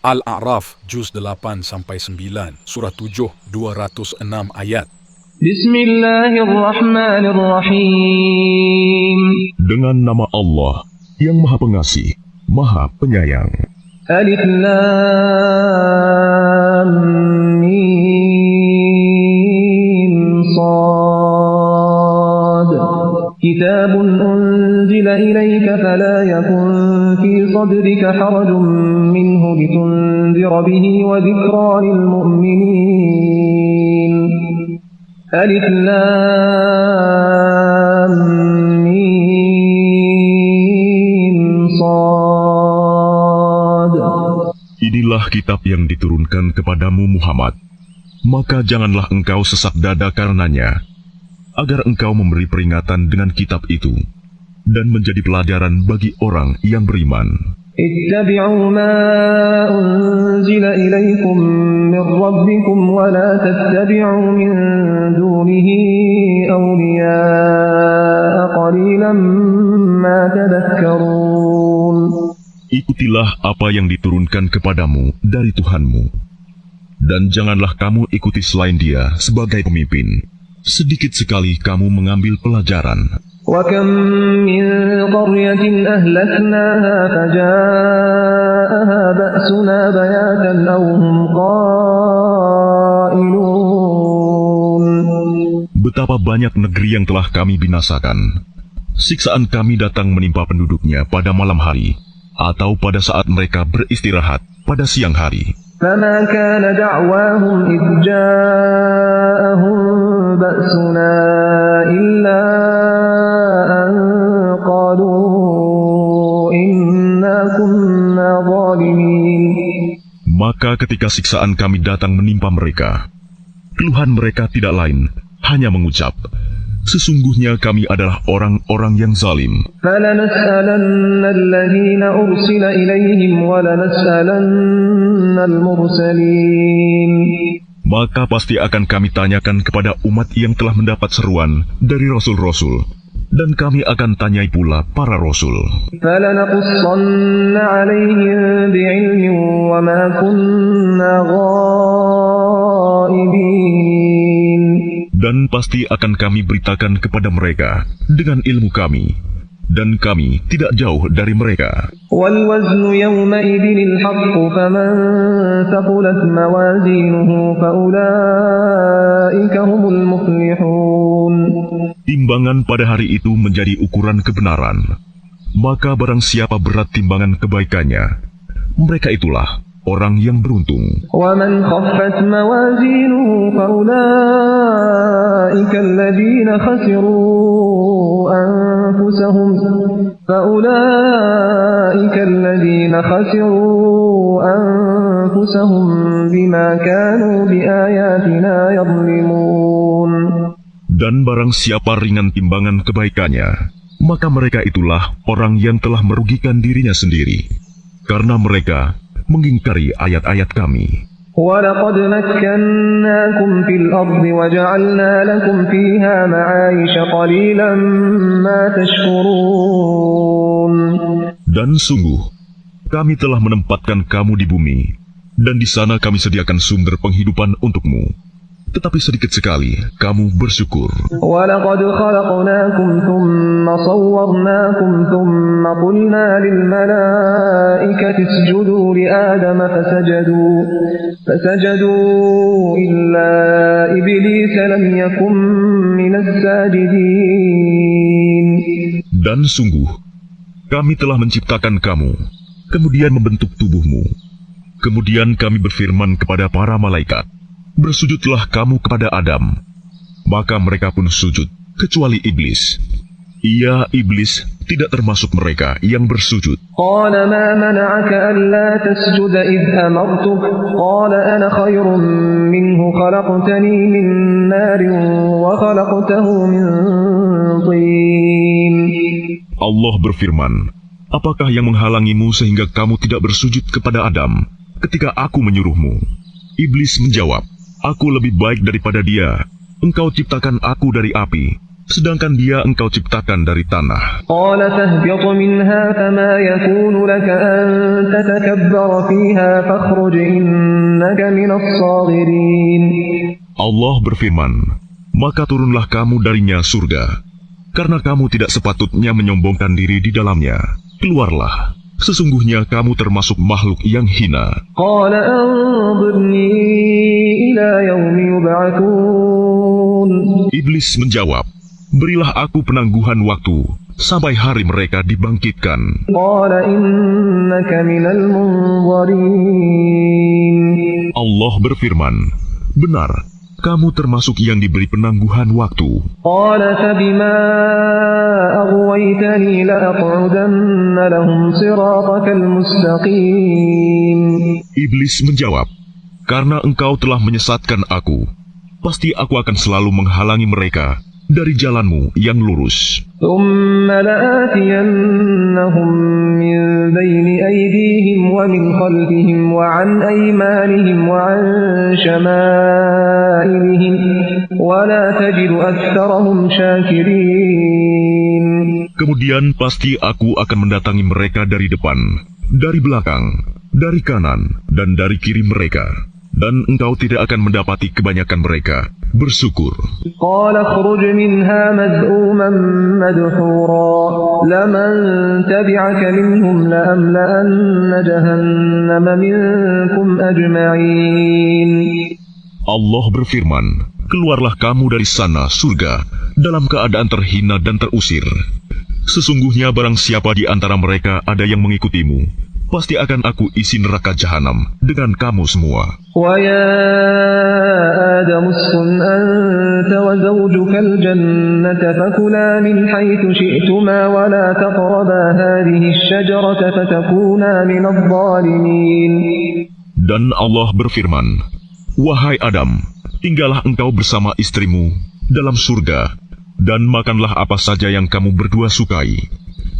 Al-A'raf, Juz 8-9, Surah 7, 206 ayat. Bismillahirrahmanirrahim. Dengan nama Allah yang Maha Pengasih, Maha Penyayang. Alif Lam Mim Shad. Kitabun unzila ilayka fala yakun fi sadrika harajun minhu litunzira bihi wa dhikra lil mu'minin. Alif Lam Mim Shad. Inilah kitab yang diturunkan kepadamu Muhammad. Maka janganlah engkau sesak dada karenanya, agar engkau memberi peringatan dengan kitab itu dan menjadi pelajaran bagi orang yang beriman. Ittabi'u ma unzila ilaykum min rabbikum wa la tattabi'u min dunihi awliya'a qalilan ma tadhakkarun. Ikutilah apa yang diturunkan kepadamu dari Tuhanmu, dan janganlah kamu ikuti selain Dia sebagai pemimpin. Sedikit sekali kamu mengambil pelajaran. وَكَمْ مِنْ قَرْيَةٍ أَهْلَكْنَاهَا فَجَاءَهَا بَأْسُنَا بَيَاتًا أَوْ هُمْ قَائِلُونَ. Betapa banyak negeri yang telah kami binasakan. Siksaan kami datang menimpa penduduknya pada malam hari, atau pada saat mereka beristirahat pada siang hari. فَمَا كَانَ دَعْوَاهُمْ إِذْ جَاءَهُمْ بَأْسُنَا إِلَّا أَنْ قَالُوا إِنَّا كُنَّا ظَالِمِينَ. Maka ketika siksaan kami datang menimpa mereka, keluhan mereka tidak lain, hanya mengucap, sesungguhnya kami adalah orang-orang yang zalim. فَلَنَسْأَلَنَّ الَّذِينَ أُرْسِلَ إِلَيْهِمْ وَلَنَسْأَلَنَّ الْمُرْسَلِينَ. Maka pasti akan kami tanyakan kepada umat yang telah mendapat seruan dari rasul-rasul, dan kami akan tanyai pula para rasul. فَلَنَقُصَّنَّ عَلَيْهِمْ بِعِلْمٍ وَمَا كُنَّا غَائِبِينَ. Dan pasti akan kami beritakan kepada mereka dengan ilmu kami, dan kami tidak jauh dari mereka. وَالْوَزْنُ يَوْمَئِذٍ الْحَقُّ فَمَنْ ثَقُلَتْ مَوَازِينُهُ فَأُولَئِكَ هُمُ الْمُفْلِحُونَ. Timbangan pada hari itu menjadi ukuran kebenaran. Maka barang siapa berat timbangan kebaikannya, mereka itulah orang yang beruntung. وَمَنْ خَفَّتْ مَوَازِينُهُ فَأُولَئِكَ الَّذِينَ خَسِرُوا أَنفُسَهُمْ بِمَا كَانُوا بِآيَاتِنَا يَظْلِمُونَ. Dan barang siapa ringan timbangan kebaikannya, maka mereka itulah orang yang telah merugikan dirinya sendiri, karena mereka mengingkari ayat-ayat kami. وَلَقَدْ مَكَّنَّاكُمْ فِي الْأَرْضِ وَجَعَلْنَا لَكُمْ فِيهَا مَعَايِشَ قَلِيلًا مَا تَشْكُرُونَ. Dan sungguh, kami telah menempatkan kamu di bumi, dan di sana kami sediakan sumber penghidupan untukmu. Tetapi sedikit sekali kamu bersyukur. وَلَقَدْ خَلَقْنَاكُمْ ثُمَّ صَوَّرْنَاكُمْ ثُمَّ قُلْنَا لِلْمَلَائِكَةِ اسْجُدُوا لِآدَمَ فسجدوا إِلَّا إِبْلِيسَ لَمْ يَكُنْ مِنَ السَّاجِدِينَ. Dan sungguh, kami telah menciptakan kamu, kemudian membentuk tubuhmu. Kemudian kami berfirman kepada para malaikat, bersujudlah kamu kepada Adam. Maka mereka pun sujud, kecuali iblis. Ia, iblis, tidak termasuk mereka yang bersujud. قَالَ مَا مَنَعَكَ أَلَّا تَسْجُدَ إِذْ أَمَرْتُكَ قَالَ أَنَا خَيْرٌ مِّنْهُ خَلَقْتَنِي مِنْ نَارٍ وَخَلَقْتَهُ مِنْ طِينٍ. Allah berfirman, apakah yang menghalangimu sehingga kamu tidak bersujud kepada Adam ketika aku menyuruhmu? Iblis menjawab, aku lebih baik daripada dia. Engkau ciptakan aku dari api, sedangkan dia engkau ciptakan dari tanah. قال فاهبط منها فما يكون لك أن تتكبر فيها فاخرج إنك من الصاغرين. Allah berfirman, maka turunlah kamu darinya surga, karena kamu tidak sepatutnya menyombongkan diri di dalamnya. Keluarlah, sesungguhnya kamu termasuk makhluk yang hina. قال أنظرني إلى يوم يبعثون. Iblis menjawab, berilah aku penangguhan waktu sampai hari mereka dibangkitkan. قال إنك من المنظرين. Allah berfirman, benar, kamu termasuk yang diberi penangguhan waktu. قال فبما أغويتني لأقعدن لهم صراطك المستقيم. Iblis menjawab, karena engkau telah menyesatkan aku, pasti aku akan selalu menghalangi mereka dari jalanmu yang lurus. ثم لآتينهم من بين أيديهم ومن خلفهم وعن أيمانهم وعن شمائلهم ولا تجد أكثرهم شاكرين. Kemudian pasti aku akan mendatangi mereka dari depan, dari belakang, dari kanan, dan dari kiri mereka. Dan engkau tidak akan mendapati kebanyakan mereka bersyukur. قال اخرج منها مذءوما مدحورا لمن تبعك منهم لأملأن جهنم منكم أجمعين. Allah berfirman, keluarlah kamu dari sana surga dalam keadaan terhina dan terusir. Sesungguhnya barang siapa di antara mereka ada yang mengikutimu, pasti akan aku isi neraka jahanam dengan kamu semua. ويا آدم اسكن أنت وزوجك الجنة فكلا من حيث شئتما ولا تقربا هذه الشجرة فتكونا من الظالمين. Dan Allah berfirman, wahai Adam, tinggallah engkau bersama istrimu dalam surga, dan makanlah apa saja yang kamu berdua sukai.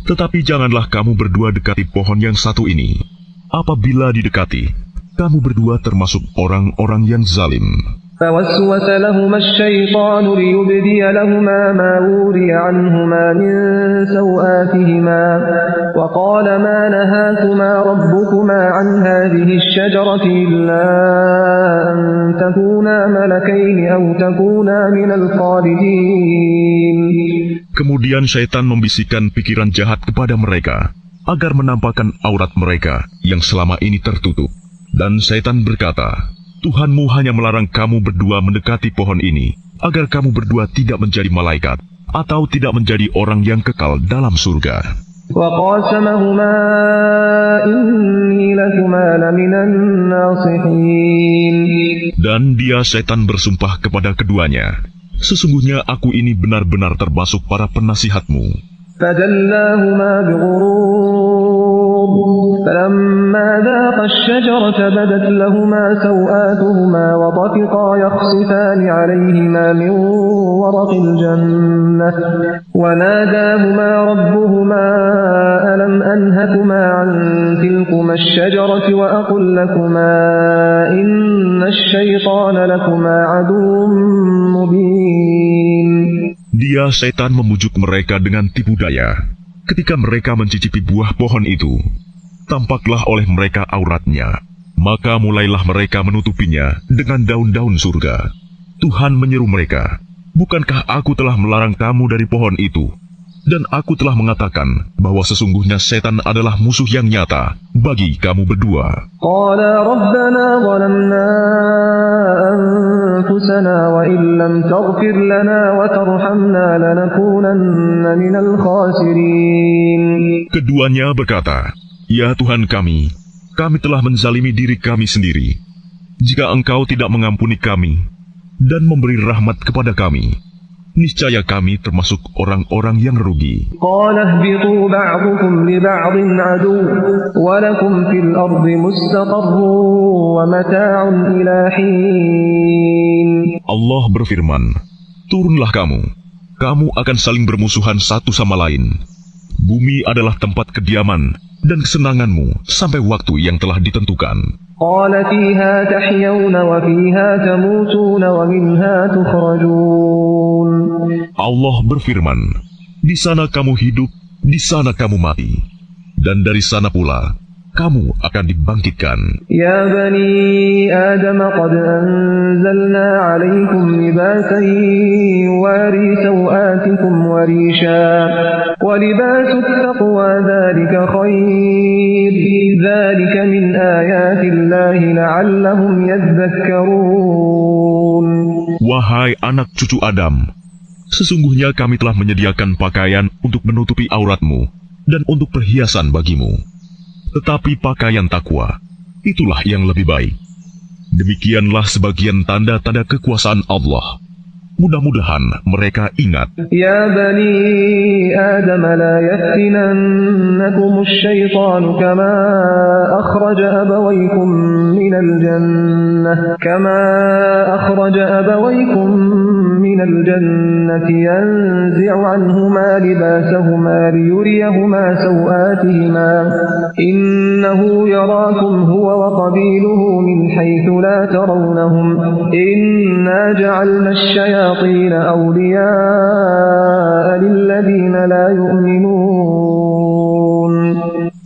Tetapi janganlah kamu berdua dekati pohon yang satu ini. Apabila didekati, kamu berdua termasuk orang-orang yang zalim. فوسوس لهما الشيطان ليبدي لهما ما وري عنهما من سوآتهما وقال ما نهاكما ربكما عن هذه الشجرة إلا أن تكونا ملكين أو تكونا من الخالدين. Kemudian syaitan membisikkan pikiran jahat kepada mereka agar menampakkan aurat mereka yang selama ini tertutup. Dan syaitan berkata, Tuhanmu hanya melarang kamu berdua mendekati pohon ini, agar kamu berdua tidak menjadi malaikat, atau tidak menjadi orang yang kekal dalam surga. وقاسمهما إني لكما لمن الناصحين. Dan dia syaitan bersumpah kepada keduanya, sesungguhnya aku ini benar-benar termasuk para penasihatmu. فدلاهما بغرور فلما ذاقا الشجرة بدت لهما سوآتهما وطفقا يخصفان عليهما من ورق الجنة وناداهما ربهما ألم أنهكما عن تلكما الشجرة وأقل لكما إن الشيطان لكما عدو مبين. Dia setan membujuk mereka dengan tipu daya. Ketika mereka mencicipi buah pohon itu, tampaklah oleh mereka auratnya. Maka mulailah mereka menutupinya dengan daun-daun surga. Tuhan menyeru mereka, bukankah aku telah melarang kamu dari pohon itu? Dan aku telah mengatakan bahwa sesungguhnya setan adalah musuh yang nyata bagi kamu berdua. قَالَا رَبَّنَا ظَلَمْنَا أَنفُسَنَا وَإِن لَّمْ تَغْفِرْ لَنَا وَتَرْحَمْنَا لَنَكُونَنَّ مِنَ الْخَاسِرِينَ. Keduanya berkata, ya Tuhan kami telah menzalimi diri kami sendiri. Jika Engkau tidak mengampuni kami dan memberi rahmat kepada kami, niscaya kami termasuk orang-orang yang rugi. قَالَ اهْبِطُوا بَعْضُكُمْ لِبَعْضٍ عَدُوٌّ وَلَكُمْ فِي الْأَرْضِ مُسْتَقَرٌّ وَمَتَاعٌ إِلَىٰ حِينٍ. Allah berfirman, turunlah kamu akan saling bermusuhan satu sama lain. Bumi adalah tempat kediaman dan kesenanganmu sampai waktu yang telah ditentukan. قال فيها تحيون وفيها تموتون ومنها تخرجون. Allah berfirman, di sana kamu hidup, di sana kamu mati, dan dari sana pula kamu akan dibangkitkan. يا بني آدم قد أنزلنا عليكم لباسا يواري سوآتكم وريشا ولباس التقوى ذلك خير ذلك من آيات الله لعلهم يذكرون. Wahai anak cucu Adam, sesungguhnya kami telah menyediakan pakaian untuk menutupi auratmu dan untuk perhiasan bagimu. Tetapi pakaian takwa, itulah yang lebih baik. Demikianlah sebagian tanda-tanda kekuasaan Allah. Mudah-mudahan mereka ingat. يا بني آدم لا يفتننكم الشيطان كما أخرج أبويكم من الجنة ينزع عنهما لباسهما ليريهما سوآتهما إنه يراكم هو وقبيله من حيث لا ترونهم إنا جعلنا الشياطين أولياء للذين لا يؤمنون.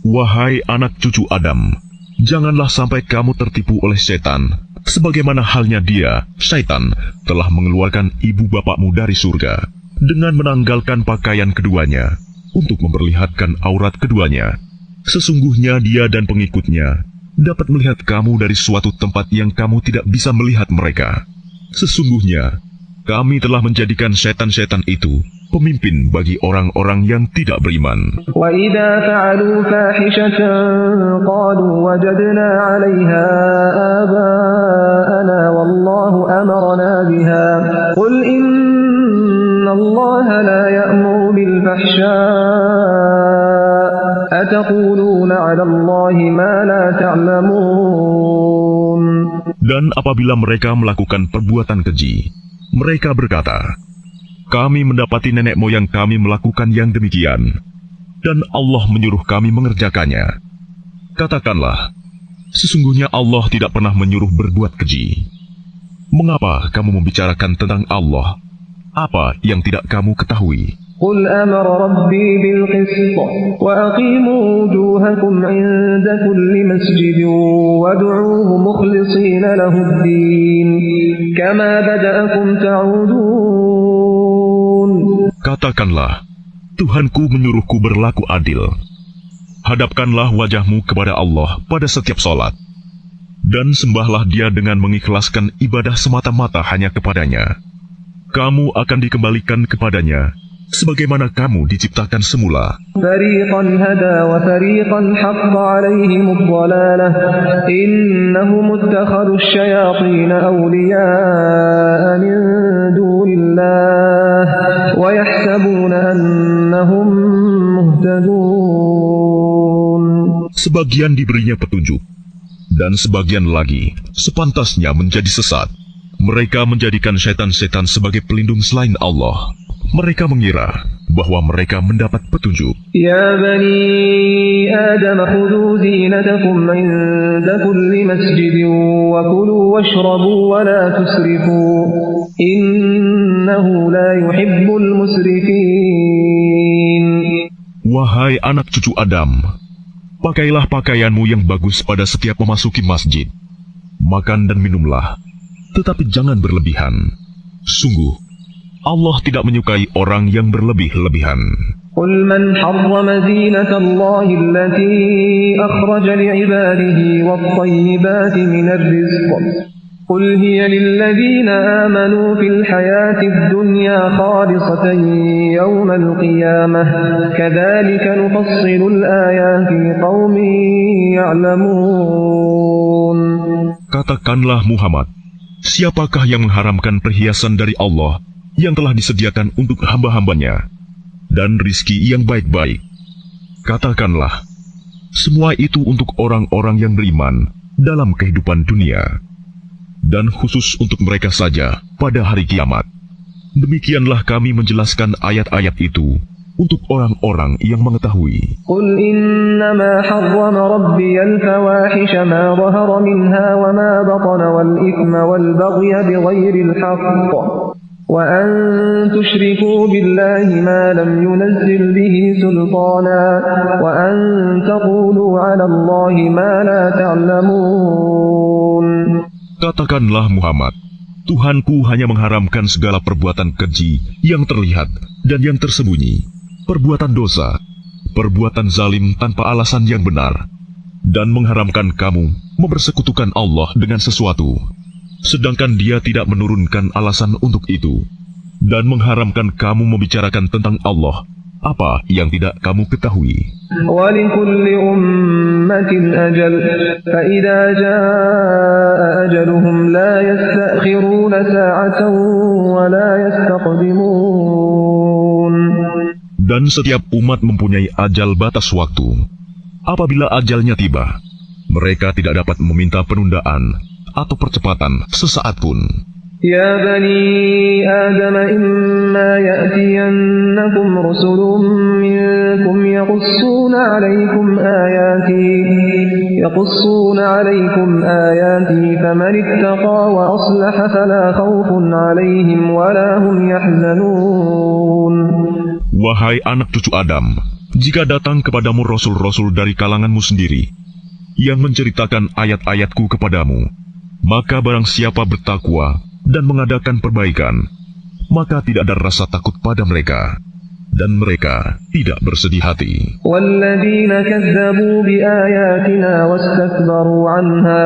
Wahai anak cucu Adam, janganlah sampai kamu tertipu oleh setan, sebagaimana halnya dia, syaitan, telah mengeluarkan ibu bapakmu dari surga, dengan menanggalkan pakaian keduanya, untuk memperlihatkan aurat keduanya. Sesungguhnya dia dan pengikutnya dapat melihat kamu dari suatu tempat yang kamu tidak bisa melihat mereka. Sesungguhnya, kami telah menjadikan setan-setan itu pemimpin bagi orang-orang yang tidak beriman. وَإِذَا فَعَلُوا فَاحِشَةً قَالُوا وَجَدْنَا عَلَيْهَا آبَاءَنَا وَاللَّهُ أَمَرَنَا بِهَا قُلْ إِنَّ اللَّهَ لَا يَأْمُرُ بِالْفَحْشَاءِ أَتَقُولُونَ عَلَى اللَّهِ مَا لَا تَعْلَمُونَ. Dan apabila mereka melakukan perbuatan keji, mereka berkata, kami mendapati nenek moyang kami melakukan yang demikian, dan Allah menyuruh kami mengerjakannya. Katakanlah, sesungguhnya Allah tidak pernah menyuruh berbuat keji. Mengapa kamu membicarakan tentang Allah apa yang tidak kamu ketahui? قل أمر ربي بالقسط وأقيموا وجوهكم عند كل مسجد وادعوه مخلصين له الدين كما بدأكم تعودون. Katakanlah, Tuhanku menyuruhku berlaku adil. Hadapkanlah wajahmu kepada Allah pada setiap salat, dan sembahlah Dia dengan mengikhlaskan ibadah semata-mata hanya kepadanya. Kamu akan dikembalikan kepadanya sebagaimana kamu diciptakan semula. فريقا هدى وفريقا حق عليهم الضلالة إنهم اتخذوا الشياطين أولياء من دون الله ويحسبون أنهم مهتدون. Sebagian diberinya petunjuk, dan sebagian lagi sepantasnya menjadi sesat. Mereka menjadikan setan-setan sebagai pelindung selain Allah. Mereka mengira bahwa mereka mendapat petunjuk. Ya bani Adam khudhu zinatakum inda kulli masjidin wa kulu washrabu wa la tusrifu innahu la yuhibbul musrifin. Wahai anak cucu Adam, pakailah pakaianmu yang bagus pada setiap memasuki masjid. Makan dan minumlah, tetapi jangan berlebihan. Sungguh, Allah tidak menyukai orang yang berlebih-lebihan. قل من حرم زينة الله التي أخرج لعباده والطيبات من الرزق قل هي للذين آمنوا في الحياة الدنيا خالصة يوم القيامة كذلك نفصل الآيات لقوم يعلمون. Katakanlah Muhammad, siapakah yang mengharamkan perhiasan dari Allah yang telah disediakan untuk hamba-hambanya, dan rizki yang baik-baik? Katakanlah, semua itu untuk orang-orang yang beriman dalam kehidupan dunia, dan khusus untuk mereka saja pada hari kiamat. Demikianlah kami menjelaskan ayat-ayat itu untuk orang-orang yang mengetahui. قل إنما حرم ربي الفواحش ما ظهر منها وما بطن والإثم والبغي بغير الحق وأن تشركوا بالله ما لم ينزل به سلطانا وأن تقولوا على الله ما لا تعلمون. Katakanlah Muhammad, Tuhanku hanya mengharamkan segala perbuatan keji yang terlihat dan yang tersembunyi, perbuatan dosa, perbuatan zalim tanpa alasan yang benar, dan mengharamkan kamu mempersekutukan Allah dengan sesuatu, sedangkan Dia tidak menurunkan alasan untuk itu, dan mengharamkan kamu membicarakan tentang Allah apa yang tidak kamu ketahui. ولكل أمة أجل فإذا جاء أجلهم لا يستأخرون ساعة ولا يستقدمون. Dan setiap umat mempunyai ajal batas waktu. Apabila ajalnya tiba, mereka tidak dapat meminta penundaan atau percepatan sesaat pun. يا بني آدم إما يأتينكم رسل منكم يقصون عليكم آياتي فمن اتقى وأصلح فلا خوف عليهم ولا هم يحزنون. Wahai anak cucu Adam, jika datang kepadamu rasul-rasul dari kalanganmu sendiri, yang menceritakan ayat-ayatku kepadamu, maka barang siapa bertakwa dan mengadakan perbaikan, maka tidak ada rasa takut pada mereka, dan mereka tidak bersedih hati. وَالَّذِينَ كَذَّبُوا بِآيَاتِنَا وَاسْتَكْبَرُوا عَنْهَا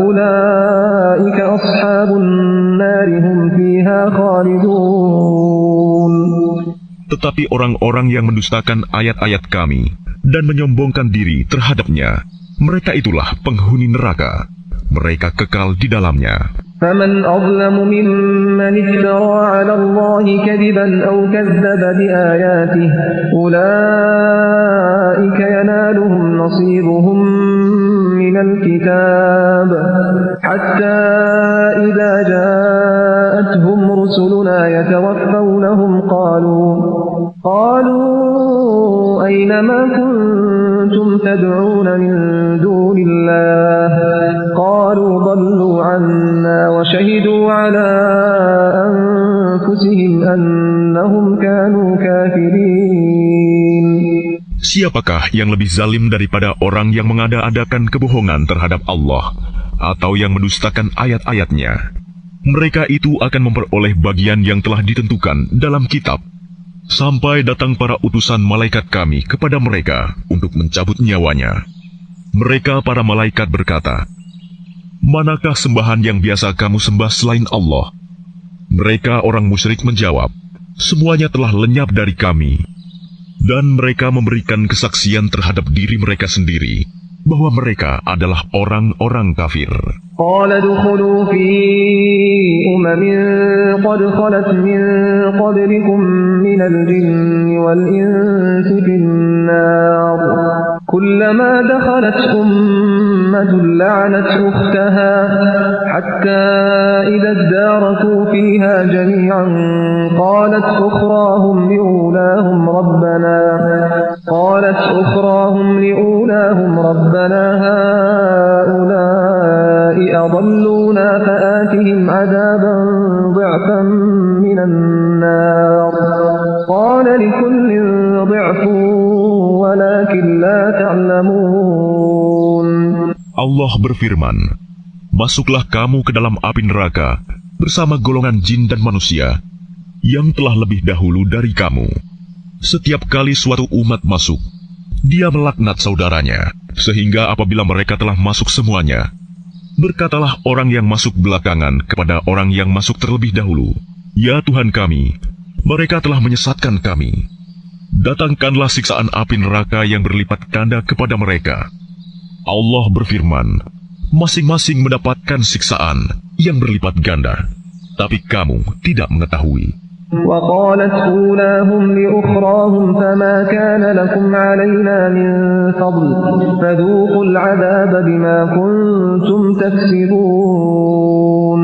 أُولَئِكَ أَصْحَابُ النَّارِ هُمْ فِيهَا خَالِدُونَ. Tetapi orang-orang yang mendustakan ayat-ayat kami dan menyombongkan diri terhadapnya, mereka itulah penghuni neraka. Mereka kekal di dalamnya. فَمَنْ أَظْلَمُ مِمَّنِ افْتَرَى عَلَى اللَّهِ كَذِبًا أَوْ كَذَّبَ بِآيَاتِهِ أُولَئِكَ يَنَالُهُمْ نَصِيبُهُمْ مِنَ الْكِتَابِ حَتَّى إِذَا جَاءَتْهُمْ رُسُلُنَا يَتَوَفَّوْنَهُمْ قالوا أين ما كنتم تدعون من دون الله قالوا ضلوا عنا وشهدوا على أنفسهم أنهم كانوا كافرين. Siapakah yang lebih zalim daripada orang yang mengada-adakan kebohongan terhadap Allah atau yang mendustakan ayat-ayatnya? Mereka itu akan memperoleh bagian yang telah ditentukan dalam kitab, sampai datang para utusan malaikat kami kepada mereka untuk mencabut nyawanya. Mereka para malaikat berkata, "Manakah sembahan yang biasa kamu sembah selain Allah?" Mereka orang musyrik menjawab, "Semuanya telah lenyap dari kami." Dan mereka memberikan kesaksian terhadap diri mereka sendiri bahwa mereka adalah orang-orang kafir. قال ادخلوا في قد خلت من قبلكم من الجن والإنس في النار كلما دخلت أمة لعنت أختها حتى إذا اداركوا فيها جميعا قالت أخراهم لأولاهم ربنا هؤلاء أضلونا فآتهم عذابا ضعفا من النار قال لكل ضعف ولكن لا تعلمون. Allah berfirman, "Masuklah kamu ke dalam api neraka bersama golongan jin dan manusia yang telah lebih dahulu dari kamu. Setiap kali suatu umat masuk, dia melaknat saudaranya, sehingga apabila mereka telah masuk semuanya, berkatalah orang yang masuk belakangan kepada orang yang masuk terlebih dahulu, 'Ya Tuhan kami, mereka telah menyesatkan kami. Datangkanlah siksaan api neraka yang berlipat ganda kepada mereka.' Allah berfirman, masing-masing mendapatkan siksaan yang berlipat ganda, tapi kamu tidak mengetahui. وقالت أولاهم لأخراهم فما كان لكم علينا من فضل فذوقوا العذاب بما كنتم تكسبون.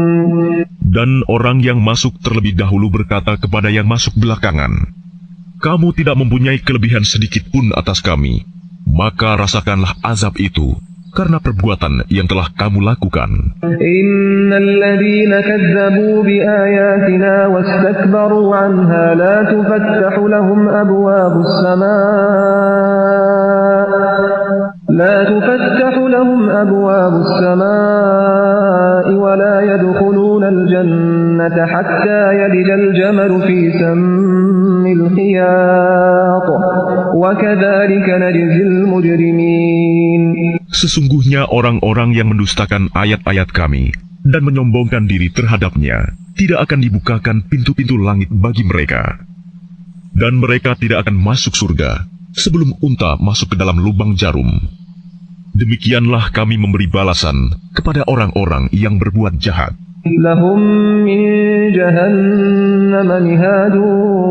Dan orang yang masuk terlebih dahulu berkata kepada yang masuk belakangan, kamu tidak mempunyai kelebihan sedikit pun atas kami, maka rasakanlah azab itu karena perbuatan yang telah kamu lakukan. Innal ladzina kazzabu biayatina wastakbaru 'anha la tufattahu lahum abwabus samaa'i wa la yadkhuluna al-jannata hatta yalijal jamalu fi sammil khiyat wa kadzalika najzil mujrimin. Sesungguhnya orang-orang yang mendustakan ayat-ayat kami dan menyombongkan diri terhadapnya, tidak akan dibukakan pintu-pintu langit bagi mereka. Dan mereka tidak akan masuk surga sebelum unta masuk ke dalam lubang jarum. Demikianlah kami memberi balasan kepada orang-orang yang berbuat jahat. Lahum min jahannam mihadu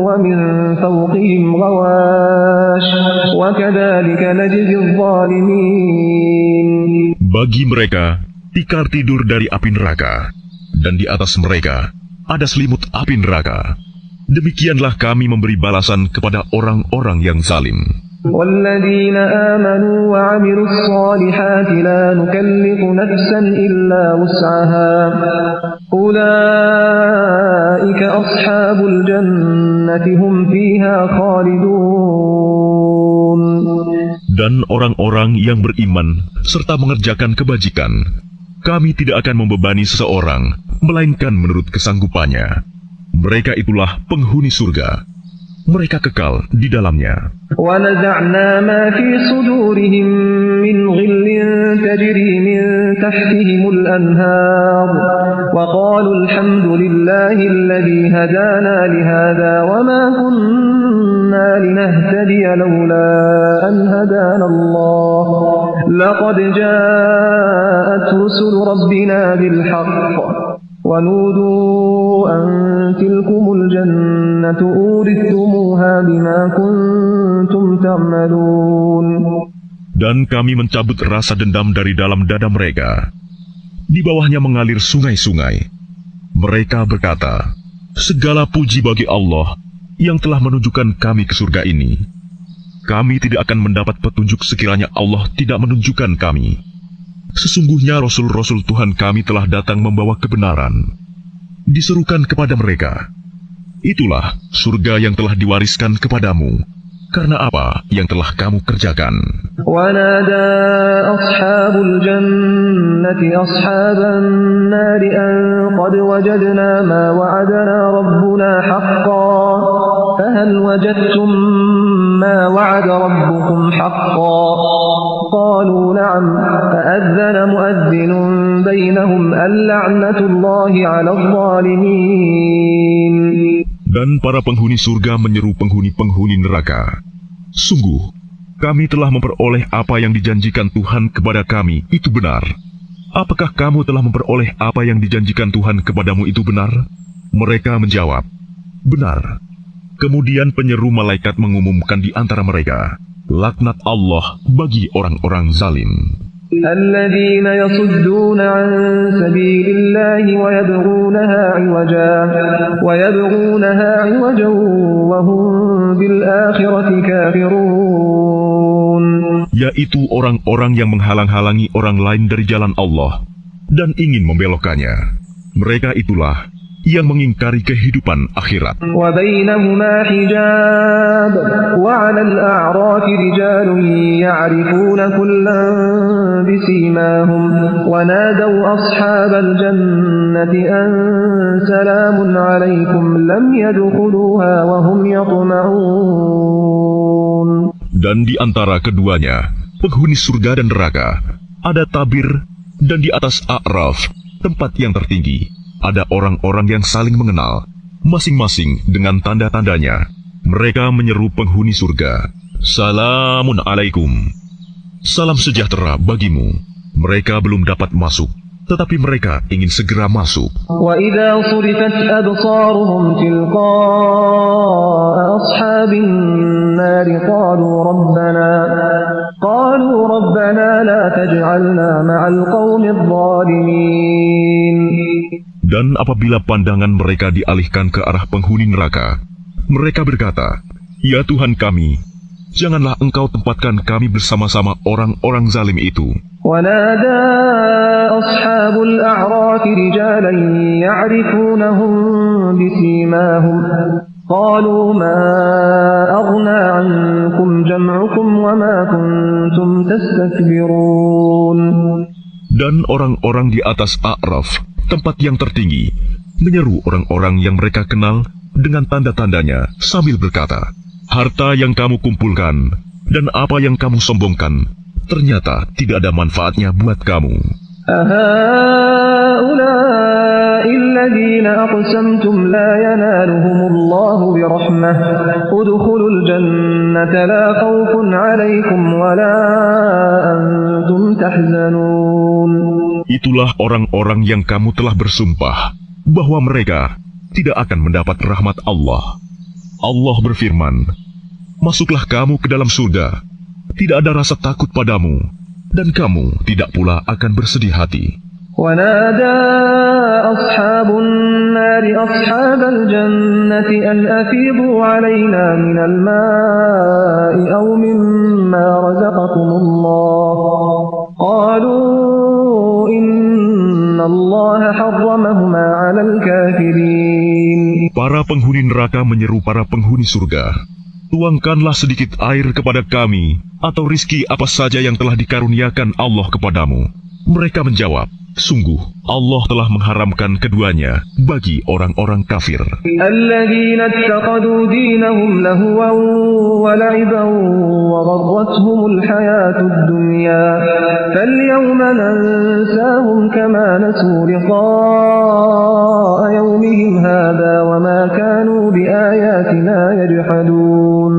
wa min fawqihim ghawash wa kadzalika najzil zalimin. Bagi mereka tikar tidur dari api neraka, dan di atas mereka ada selimut api neraka. Demikianlah kami memberi balasan kepada orang-orang yang zalim. وَالَّذِينَ آمَنُوا وَعَمِلُوا الصَّالِحَاتِ لَا نُكَلِّفُ نَفْسًا إِلَّا وُسْعَهَا أُولَئِكَ أَصْحَابُ الْجَنَّةِ هُمْ فِيهَا خَالِدُونَ. Dan orang-orang yang beriman serta mengerjakan kebajikan, kami tidak akan membebani seseorang, melainkan menurut kesanggupannya. Mereka itulah penghuni surga. Mereka kekal di dalamnya. وَنَزَعْنَا مَا فِي صُدُورِهِم مِّنْ غِلٍّ تَجْرِي مِن تَحْتِهِمُ الْأَنْهَارُ وَقَالُوا الْحَمْدُ لِلَّهِ الَّذِي هَدَانَا لِهَذَا وَمَا كُنَّا لِنَهْتَدِيَ لَوْلَا أَنْ هَدَانَا اللَّهُ لَقَدْ جَاءَتْ رُسُلُ رَبِّنَا بِالْحَقِّ وَنُودُوا أَن تِلْكُمُ الْجَنَّةُ أُورِثْتُمُوهَا بِمَا كُنتُمْ تَعْمَلُونَ. Dan kami mencabut rasa dendam dari dalam dada mereka. Di bawahnya mengalir sungai-sungai. Mereka berkata, segala puji bagi Allah yang telah menunjukkan kami ke surga ini. Kami tidak akan mendapat petunjuk sekiranya Allah tidak menunjukkan kami. Sesungguhnya Rasul-Rasul Tuhan kami telah datang membawa kebenaran. Diserukan kepada mereka, itulah surga yang telah diwariskan kepadamu, karena apa yang telah kamu kerjakan. وَنَادَى أَصْحَابُ الْجَنَّةِ أَصْحَابَ النَّارِ أَن قَدْ وَجَدْنَا مَا وَعَدَنَا رَبُّنَا حَقًّا فَهَلْ وَجَدتُّم مَّا وَعَدَ رَبُّكُمْ حَقًّا قَالُوا نَعَمْ فَأَذَّنَ مُؤَذِّنٌ بَيْنَهُمْ اللَّعْنَةُ اللَّهِ عَلَى الظَّالِمِينَ. Dan para penghuni surga menyeru penghuni-penghuni neraka, sungguh, kami telah memperoleh apa yang dijanjikan Tuhan kepada kami, itu benar. Apakah kamu telah memperoleh apa yang dijanjikan Tuhan kepadamu itu benar? Mereka menjawab, benar. Kemudian penyeru malaikat mengumumkan di antara mereka, laknat Allah bagi orang-orang zalim. الذين يصدون عن سبيل الله ويبغونها عوجا وهم بالآخرة كافرون. Yaitu orang-orang yang menghalang-halangi orang lain dari jalan Allah dan ingin membelokkannya. Mereka itulah yang mengingkari kehidupan akhirat. وبينهما حجاب وعلى الأعراف رجال يعرفون كلا بسيماهم ونادوا أصحاب الجنة أن سلام عليكم لم يدخلوها وهم يطمعون. Dan di antara keduanya, penghuni surga dan neraka, ada tabir, dan di atas A'raf, tempat yang tertinggi, ada orang-orang yang saling mengenal, masing-masing dengan tanda-tandanya. Mereka menyeru penghuni surga, Salamun alaikum. Salam sejahtera bagimu. Mereka belum dapat masuk, tetapi mereka ingin segera masuk. وَإِذَا صُرِفَتْ أَبْصَارُهُمْ تِلْقَاءَ أَصْحَابِ النَّارِ قَالُوا رَبَّنَا لَا تَجْعَلْنَا مَعَ الْقَوْمِ الظَّالِمِينَ. Dan apabila pandangan mereka dialihkan ke arah penghuni neraka, mereka berkata, Ya Tuhan kami, janganlah Engkau tempatkan kami bersama-sama orang-orang zalim itu. ونادى أصحاب الأعراف رجالا يعرفونهم بسيماهم قالوا ما أغنى عنكم جمعكم وما كنتم تستكبرون. Dan orang-orang di atas A'raf, tempat yang tertinggi, menyeru orang-orang yang mereka kenal dengan tanda-tandanya sambil berkata, harta yang kamu kumpulkan dan apa yang kamu sombongkan ternyata tidak ada manfaatnya buat kamu. أهؤلاء الذين أقسمتم لا ينالهم الله برحمة ادخلوا الجنة لا خوف عليكم ولا أنتم تحزنون. Itulah orang-orang yang kamu telah bersumpah bahwa mereka tidak akan mendapat rahmat Allah. Allah berfirman, masuklah kamu ke dalam surga, tidak ada rasa takut padamu, dan kamu tidak pula akan bersedih hati. ونادى أصحاب النار أصحاب الجنة أن أفيضوا علينا من الماء أو مما رزقكم الله قالوا إن الله حرمهما على الكافرين. Para penghuni neraka menyeru para penghuni surga, tuangkanlah sedikit air kepada kami, atau rizki apa saja yang telah dikaruniakan Allah kepadamu. Mereka menjawab, sungguh Allah telah mengharamkan keduanya bagi orang-orang kafir. الذين اتخذوا دينهم لهوا ولعبا وغرتهم الحياة الدنيا فاليوم ننساهم كما نسوا لقاء يومهم هذا وما كانوا بآياتنا يجحدون.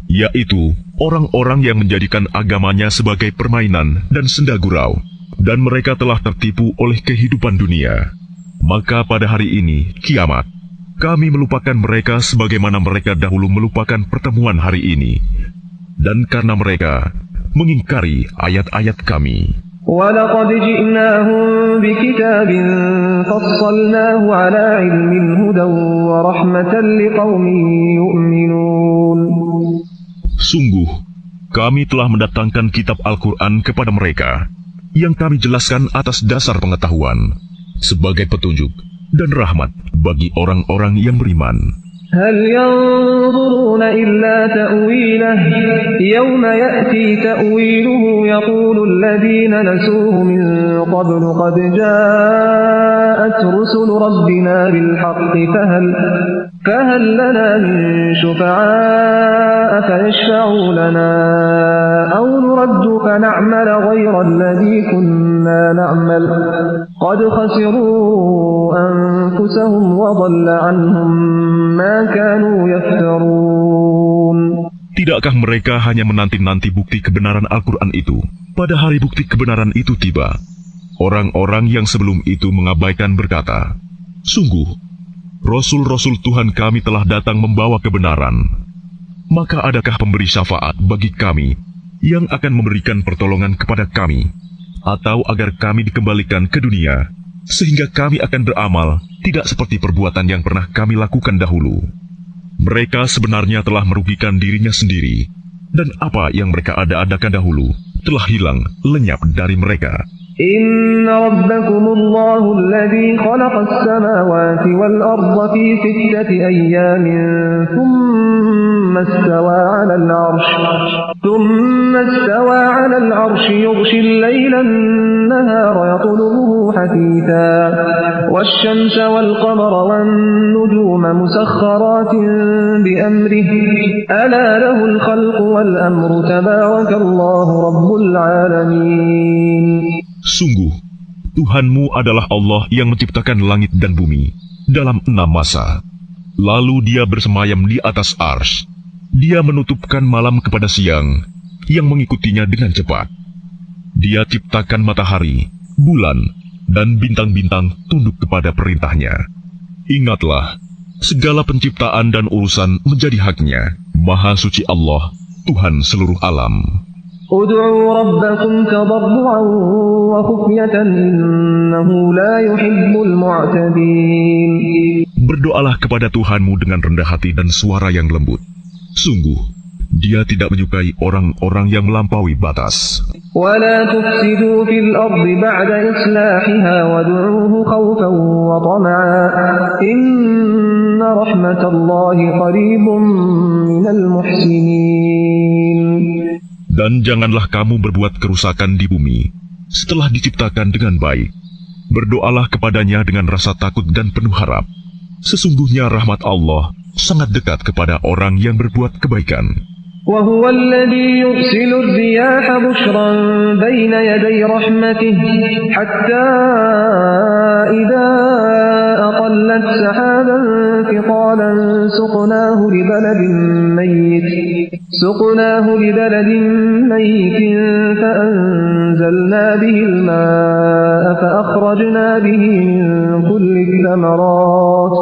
Yaitu orang-orang yang menjadikan agamanya sebagai permainan dan senda gurau, dan mereka telah tertipu oleh kehidupan dunia. Maka pada hari ini, kiamat, kami melupakan mereka sebagaimana mereka dahulu melupakan pertemuan hari ini. Dan karena mereka mengingkari ayat-ayat kami. وَلَقَدْ جِئْنَاهُمْ بِكِتَابٍ فَصَّلْنَاهُ عَلَى عِلْمٍ هُدًى وَرَحْمَةً لِقَوْمٍ يُؤْمِنُونَ. Sungguh, kami telah mendatangkan kitab Al-Quran kepada mereka, yang kami jelaskan atas dasar pengetahuan, sebagai petunjuk dan rahmat bagi orang-orang yang beriman. هل ينظرون إلا تأويله يوم يأتي تأويله يقول الذين نسوه من قبل قد جاءت رسل ربنا بالحق فهل لنا من شفعاء فيشفعوا لنا أو نرد فنعمل غير الذي كنا نعمل قد خسروا أنفسهم وضل عنهم ما كانوا يفترون. Tidakkah mereka hanya menanti-nanti bukti kebenaran Al-Quran itu? Pada hari bukti kebenaran itu tiba, orang-orang yang sebelum itu mengabaikan berkata, sungguh, Rasul-Rasul Tuhan kami telah datang membawa kebenaran. Maka adakah pemberi syafaat bagi kami yang akan memberikan pertolongan kepada kami, atau agar kami dikembalikan ke dunia, sehingga kami akan beramal tidak seperti perbuatan yang pernah kami lakukan dahulu. Mereka sebenarnya telah merugikan dirinya sendiri, dan apa yang mereka ada-adakan dahulu telah hilang lenyap dari mereka. إن ربكم الله الذي خلق السماوات والأرض في 6 أيام ثم استوى على العرش يغشي الليل النهار يطلبه حثيثا والشمس والقمر والنجوم مسخرات بأمره ألا له الخلق والأمر تبارك الله رب العالمين. Sungguh, Tuhanmu adalah Allah yang menciptakan langit dan bumi dalam 6 masa. Lalu Dia bersemayam di atas Arsy. Dia menutupkan malam kepada siang, yang mengikutinya dengan cepat. Dia ciptakan matahari, bulan, dan bintang-bintang tunduk kepada perintahnya. Ingatlah, segala penciptaan dan urusan menjadi haknya. Maha suci Allah, Tuhan seluruh alam. ادعوا ربكم تضرعا وخفية إنه لا يحب المعتدين. Berdoalah kepada Tuhanmu dengan rendah hati dan suara yang lembut. Sungguh, Dia tidak menyukai orang-orang yang melampaui batas. ولا تفسدوا في الأرض بعد إصلاحها وادعوه خوفا وطمعا إن رحمة الله قريب من المحسنين. Dan janganlah kamu berbuat kerusakan di bumi setelah diciptakan dengan baik. Berdoalah kepadanya dengan rasa takut dan penuh harap. Sesungguhnya rahmat Allah sangat dekat kepada orang yang berbuat kebaikan. وهو الذي يرسل الرياح بشرا بين يدي رحمته حتى إذا أقلت سحابا ثقالا سقناه لبلد ميت فأنزلنا به الماء فأخرجنا به من كل الثمرات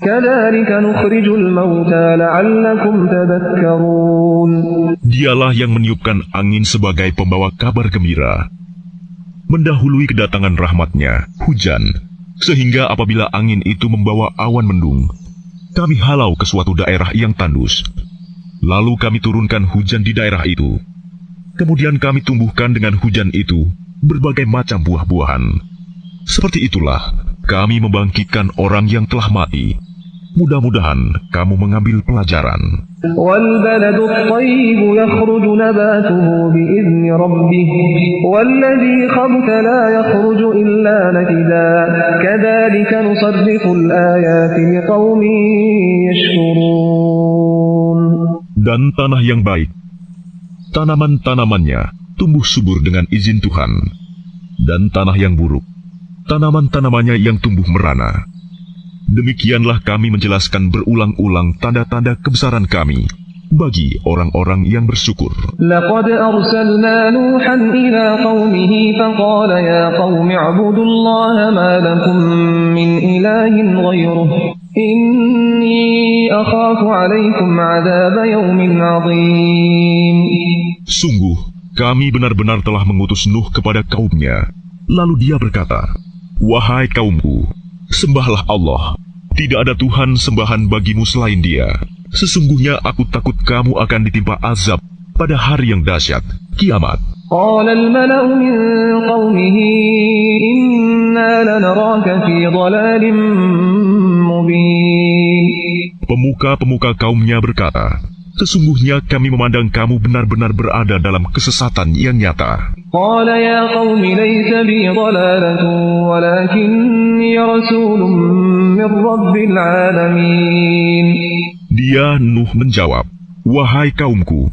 كذلك نخرج الموتى لعلكم تذكرون. Dialah yang meniupkan angin sebagai pembawa kabar gembira, mendahului kedatangan rahmatnya, hujan, sehingga apabila angin itu membawa awan mendung, kami halau ke suatu daerah yang tandus. Lalu kami turunkan hujan di daerah itu. Kemudian kami tumbuhkan dengan hujan itu berbagai macam buah-buahan. Seperti itulah kami membangkitkan orang yang telah mati. Mudah-mudahan kamu mengambil pelajaran. وَالْبَلَدُ الطَّيِّبُ يَخْرُجُ نَبَاتُهُ بِإِذْنِ رَبِّهِ وَالَّذِي خَبُثَ لَا يَخْرُجُ إِلَّا نَكِدًا كَذَلِكَ نُصَرِّفُ الْآيَاتِ لِقَوْمٍ يَشْكُرُونَ. Dan tanah yang baik, tanaman-tanamannya tumbuh subur dengan izin Tuhan. Dan tanah yang buruk, tanaman-tanamannya yang tumbuh merana. Demikianlah kami menjelaskan berulang-ulang tanda-tanda kebesaran kami bagi orang-orang yang bersyukur. لقد أرسلنا نوحا إلى قومه فقال يا قوم اعبدوا الله ما لكم من إله غيره إني أخاف عليكم عذاب يوم عظيم. Sungguh, kami benar-benar telah mengutus Nuh kepada kaumnya. Lalu dia berkata, wahai kaumku, sembahlah Allah. Tidak ada Tuhan sembahan bagimu selain Dia. Sesungguhnya aku takut kamu akan ditimpa azab pada hari yang dahsyat, kiamat. قال الملأ من قومه إنا لنراك في ضلال مبين. Pemuka-pemuka kaumnya berkata, sesungguhnya kami memandang kamu benar-benar berada dalam kesesatan yang nyata. قال يا قوم ليس بي ضلالة ولكني رسول من رب العالمين. Dia Nuh menjawab, wahai kaumku,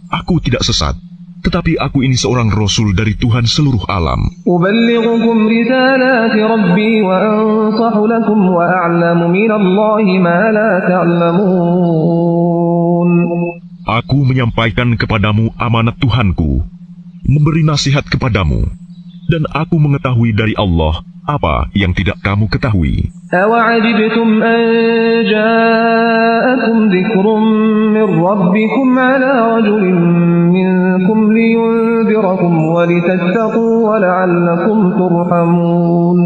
aku tidak sesat, tetapi aku ini seorang rasul dari Tuhan seluruh alam. أبلغكم رسالات ربي وأنصح لكم وأعلم من الله ما لا تعلمون. Aku menyampaikan kepadamu amanat Tuhanku, memberi nasihat kepadamu, dan aku mengetahui dari Allah apa yang tidak kamu ketahui. أَوَعَجِبْتُمْ أَنْ جَاءَكُمْ ذِكْرٌ مِّنْ رَبِّكُمْ عَلَى رَجُلٍ مِّنْكُمْ لِيُنذِرَكُمْ وَلِتَتَّقُوا وَلَعَلَّكُمْ تُرْحَمُونَ.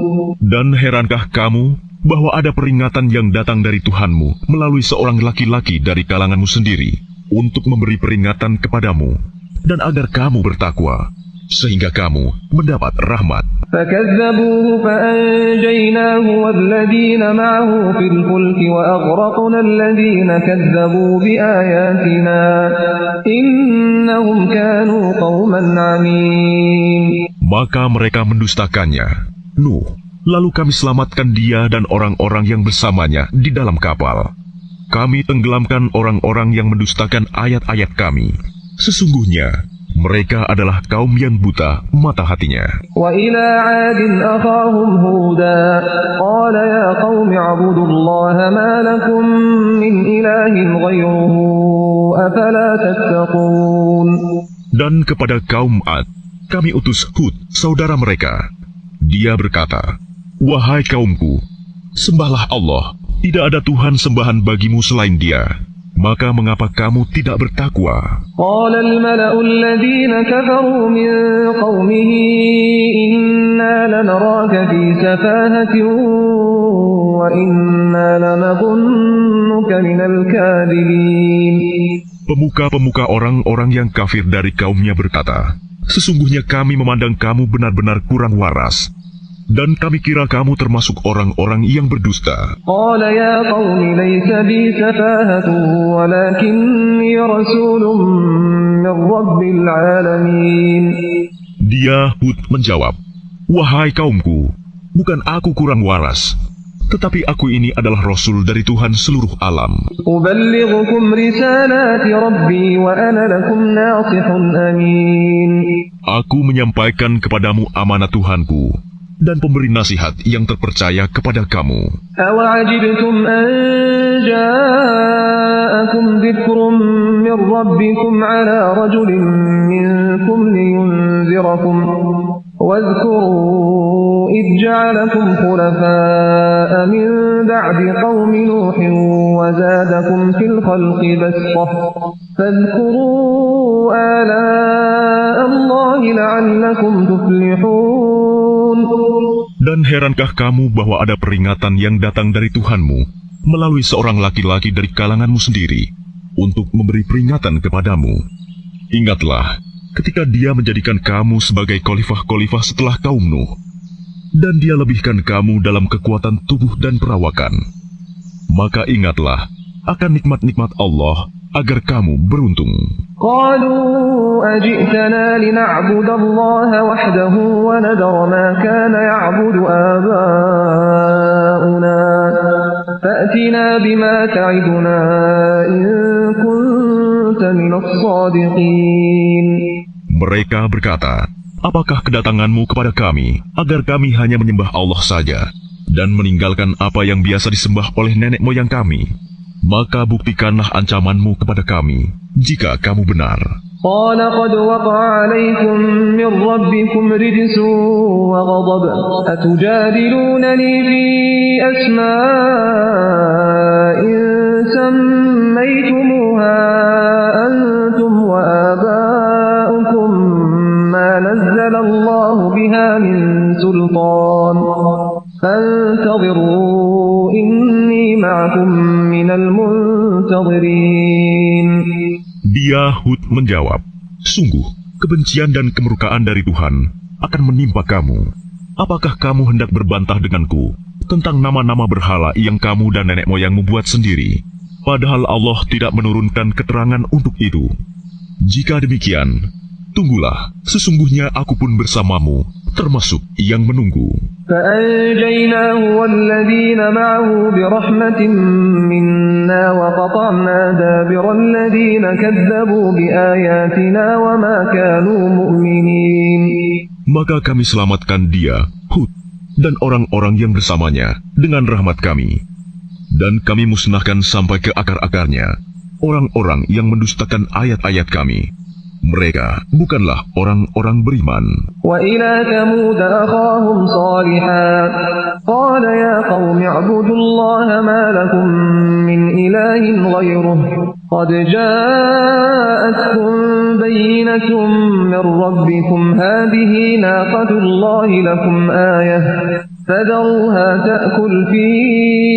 Dan herankah kamu bahwa ada peringatan yang datang dari Tuhanmu melalui seorang laki-laki dari kalanganmu sendiri untuk memberi peringatan kepadamu dan agar kamu bertakwa, sehingga kamu mendapat rahmat. فَكَذَّبُوهُ فَأَنْجَيْنَاهُ وَالَّذِينَ مَعَهُ فِي الْفُلْكِ وَأَغْرَقْنَا الَّذِينَ كَذَّبُوا بِآيَاتِنَا إِنَّهُمْ كَانُوا قَوْمًا عَمِينَ. Maka mereka mendustakannya, Nuh, lalu kami selamatkan dia dan orang-orang yang bersamanya di dalam kapal. Kami tenggelamkan orang-orang yang mendustakan ayat-ayat kami. Sesungguhnya mereka adalah kaum yang buta mata hatinya. وَإِلَى عَادٍ أَخَاهُمْ هُودًا قَالَ يَا قَوْمِ اعْبُدُوا اللَّهَ مَا لَكُمْ مِنْ إِلَٰهٍ غَيْرُهُ أَفَلَا تَتَّقُونَ. Dan kepada kaum Ad, kami utus Hud, saudara mereka. Dia berkata, wahai kaumku, sembahlah Allah. Tidak ada Tuhan sembahan bagimu selain Dia. Maka mengapa kamu tidak bertakwa? قال الملأ الذين كفروا من قومه إنا لنراك في سفاهة وإنا لنظنك من الكاذبين. Pemuka-pemuka orang-orang yang kafir dari kaumnya berkata, "Sesungguhnya kami memandang kamu benar-benar kurang waras, dan kami kira kamu termasuk orang-orang yang berdusta." قال يا قوم ليس بي سفاهة ولكني رسول من رب العالمين. Dia Hud menjawab, "Wahai kaumku, bukan aku kurang waras, tetapi aku ini adalah Rasul dari Tuhan seluruh alam. أبلغكم رسالات ربي وأنا لكم ناصح أمين. Aku menyampaikan kepadamu amanat Tuhanku dan pemberi nasihat yang terpercaya kepada kamu. أوعجبتم أن جاءكم ذكر من ربكم على رجل منكم لينذركم واذكروا إذ جعلكم خلفاء من بعد قوم نوح وزادكم في الخلق بسطة فاذكروا آلاء الله لعلكم تفلحون. Dan herankah kamu bahwa ada peringatan yang datang dari Tuhanmu melalui seorang laki-laki dari kalanganmu sendiri untuk memberi peringatan kepadamu? Ingatlah ketika dia menjadikan kamu sebagai khalifah-khalifah setelah kaum Nuh, dan dia lebihkan kamu dalam kekuatan tubuh dan perawakan. Maka ingatlah akan nikmat-nikmat Allah agar kamu beruntung. قالوا أجئتنا لنعبد الله وحده ونذر ما كان يعبد آباؤنا فأتنا بما تعدنا إن كنت من الصادقين. Mereka berkata, "Apakah kedatanganmu kepada kami agar kami hanya menyembah Allah saja dan meninggalkan apa yang biasa disembah oleh nenek moyang kami? Maka buktikanlah ancamanmu kepada kami jika kamu benar." قال قد وقع عليكم من ربكم رجس وغضب أتجادلونني في أسماء سميتموها أنتم وآباؤكم ما نزل الله بها من سلطان فانتظروا إني معكم من المنتظرين. Dia Hud menjawab, "Sungguh, kebencian dan kemurkaan dari Tuhan akan menimpa kamu. Apakah kamu hendak berbantah denganku tentang nama-nama berhala yang kamu dan nenek moyangmu buat sendiri, padahal Allah tidak menurunkan keterangan untuk itu? Jika demikian, tunggulah, sesungguhnya aku pun bersamamu, termasuk yang menunggu." فأنجيناه والذين معه برحمة منا وقطعنا دابر الذين كذبوا بآياتنا وما كانوا مؤمنين. Maka kami selamatkan dia, Hud, dan orang-orang yang bersamanya dengan rahmat kami. Dan kami musnahkan sampai ke akar-akarnya orang-orang yang mendustakan ayat-ayat kami. Mereka bukanlah orang-orang beriman. وإلى ثمود أخاهم صالحا قال يا قوم اعبدوا الله ما لكم من إله غيره قد جاءتكم بينة من ربكم هذه ناقة الله لكم آية فذروها تأكل في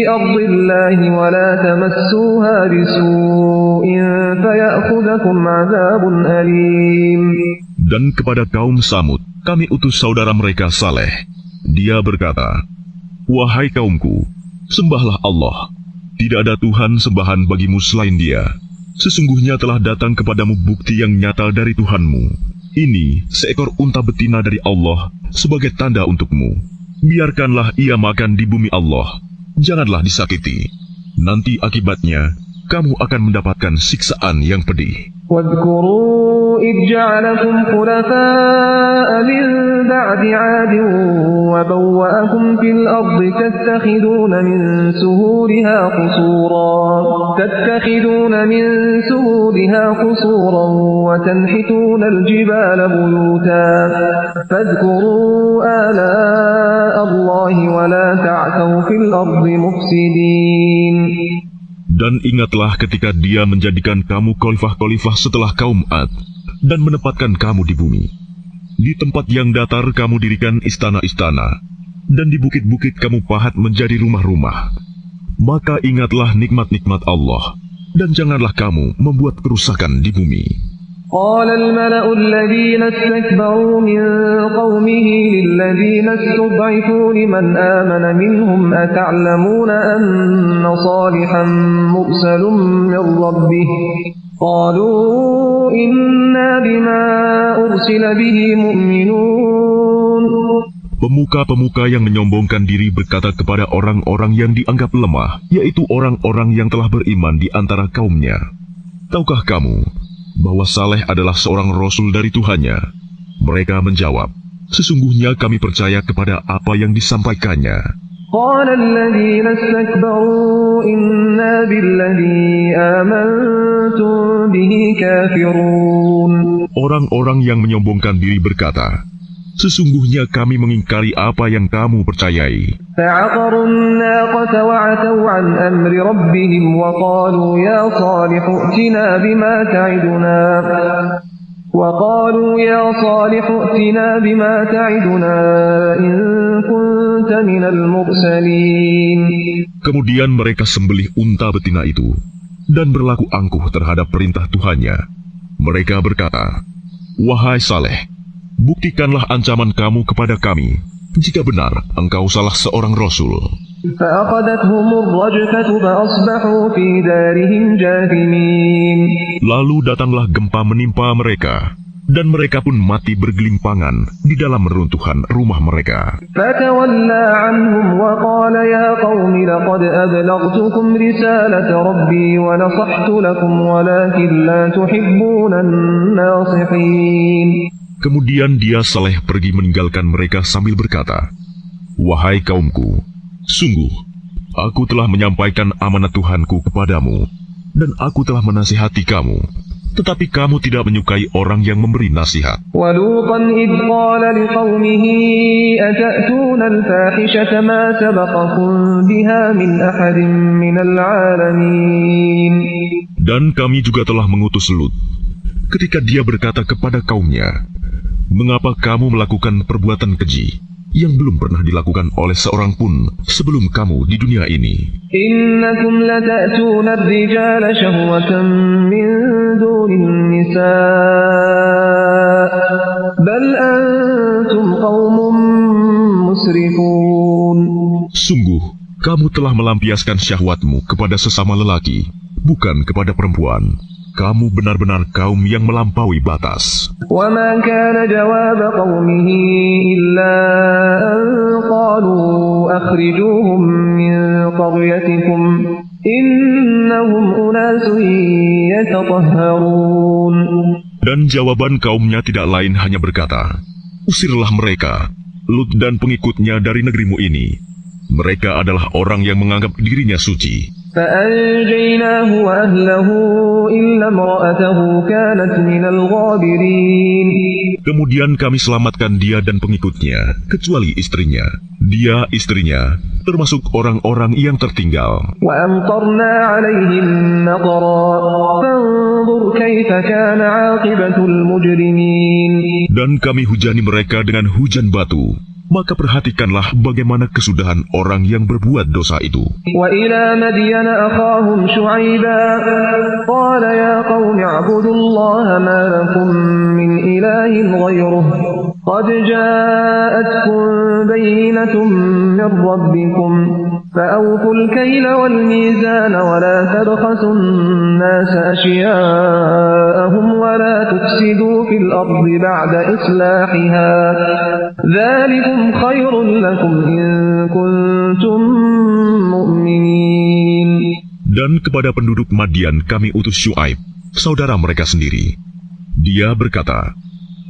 أرض الله ولا تمسوها بسوء فيأخذكم عذاب أليم. Dan kepada kaum Samud, kami utus saudara mereka Saleh. Dia berkata, "Wahai kaumku, sembahlah Allah. Tidak ada Tuhan sembahan bagimu selain Dia. Sesungguhnya telah datang kepadamu bukti yang nyata dari Tuhanmu. Ini seekor unta betina dari Allah sebagai tanda untukmu. Biarkanlah ia makan di bumi Allah. Janganlah disakiti. Nanti akibatnya, kamu akan mendapatkan siksaan yang pedih." واذكروا إذ جعلكم خلفاء من بعد عاد وبوأكم في الأرض تتخذون من سهولها قصورا وتنحتون الجبال بيوتا فاذكروا آلاء الله ولا تعثوا في الأرض مفسدين. Dan ingatlah ketika Dia menjadikan kamu khalifah-khalifah setelah kaum Ad dan menempatkan kamu di bumi. Di tempat yang datar kamu dirikan istana-istana, dan di bukit-bukit kamu pahat menjadi rumah-rumah. Maka ingatlah nikmat-nikmat Allah, dan janganlah kamu membuat kerusakan di bumi. قال الملأ الذين استكبروا من قومه للذين استضعفوا لمن آمن منهم أتعلمون أن صالحا مرسل من ربه قالوا إنا بما أرسل به مؤمنون. Pemuka-pemuka yang menyombongkan diri berkata kepada orang-orang yang dianggap lemah, yaitu orang-orang yang telah beriman di antara kaumnya, "Tahukah kamu bahwa Saleh adalah seorang Rasul dari Tuhannya?" Mereka menjawab, "Sesungguhnya kami percaya kepada apa yang disampaikannya." قال الذين استكبروا إنا بالذي آمنتم به كافرون. Orang-orang yang menyombongkan diri berkata, "Sesungguhnya kami mengingkari apa yang kamu percayai." فعقروا الناقة وعتوا عن أمر ربهم وقالوا يا صالح ائتنا بما تعدنا إن كنت من المرسلين. Kemudian mereka sembelih unta betina itu dan berlaku angkuh terhadap perintah Tuhannya. Mereka berkata, "Wahai Saleh, buktikanlah ancaman kamu kepada kami, jika benar engkau salah seorang Rasul." فأخذتهم الرجفة فأصبحوا في دارهم جاثمين. Lalu datanglah gempa menimpa mereka, dan mereka pun mati bergelimpangan di dalam reruntuhan rumah mereka. فتولى عنهم وقال يا قوم لقد أبلغتكم رسالة ربي ونصحت لكم ولكن لا تحبون الناصحين. Kemudian dia Saleh pergi meninggalkan mereka sambil berkata, "Wahai kaumku, sungguh, aku telah menyampaikan amanat Tuhanku kepadamu, dan aku telah menasihati kamu, tetapi kamu tidak menyukai orang yang memberi nasihat." وَلُوطًا إِذْ قَالَ لِقَوْمِهِ أَتَأْتُونَ الْفَاحِشَةَ مَا سَبَقَكُم بِهَا مِنْ أَحَدٍ مِنَ الْعَالَمِينَ. Dan kami juga telah mengutus Lut, ketika dia berkata kepada kaumnya, "Mengapa kamu melakukan perbuatan keji yang belum pernah dilakukan oleh seorang pun sebelum kamu di dunia ini? إِنَّكُمْ لَتَأْتُونَ الرِّجَالَ شَهْوَةً مِّن دُونِ النِّسَاءِ بَلْ أَنْتُمْ قَوْمٌ مُسْرِفُونَ. Sungguh, kamu telah melampiaskan syahwatmu kepada sesama lelaki, bukan kepada perempuan. Kamu benar-benar kaum yang melampaui batas." وَمَا كَانَ جَوَابَ قَوْمِهِ إِلَّا أَنْ قَالُوا أَخْرِجُوهُمْ مِنْ قَرْيَتِكُمْ إِنَّهُمْ أُنَاسٌ يَتَطَهَّرُونَ. Dan jawaban kaumnya tidak lain hanya berkata, "Usirlah mereka, Lut dan pengikutnya dari negerimu ini. Mereka adalah orang yang menganggap dirinya suci." فأنجيناه وأهله إلا امرأته كانت من الغابرين. Kemudian kami selamatkan dia dan pengikutnya, kecuali istrinya. Dia, istrinya, termasuk orang-orang yang tertinggal. وأمطرنا عليهم مطرا فانظر كيف كان عاقبة المجرمين. Dan kami hujani mereka dengan hujan batu. Maka perhatikanlah bagaimana kesudahan orang yang berbuat dosa itu. وإلى مدين أخاهم شعيبا قال يا قوم اعبدوا الله ما لكم من إله غيره قد جاءتكم بينة من ربكم فأوفوا الكيل والميزان ولا تبخسوا الناس أشياءهم ولا تفسدوا في الأرض بعد إصلاحها ذلكم خير لكم إن كنتم مؤمنين. Dan kepada penduduk Madian kami utus Syuaib, saudara mereka sendiri. Dia berkata,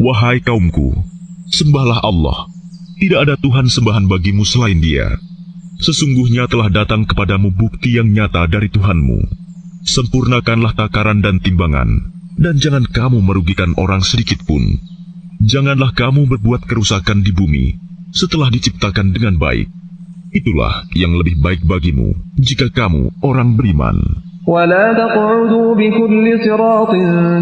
"Wahai kaumku, sembahlah Allah. Tidak ada Tuhan sembahan bagimu selain Dia. Sesungguhnya telah datang kepadamu bukti yang nyata dari Tuhanmu. Sempurnakanlah takaran dan timbangan, dan jangan kamu merugikan orang sedikit pun. Janganlah kamu berbuat kerusakan di bumi setelah diciptakan dengan baik. Itulah yang lebih baik bagimu jika kamu orang beriman." ولا تقعدوا بكل صراط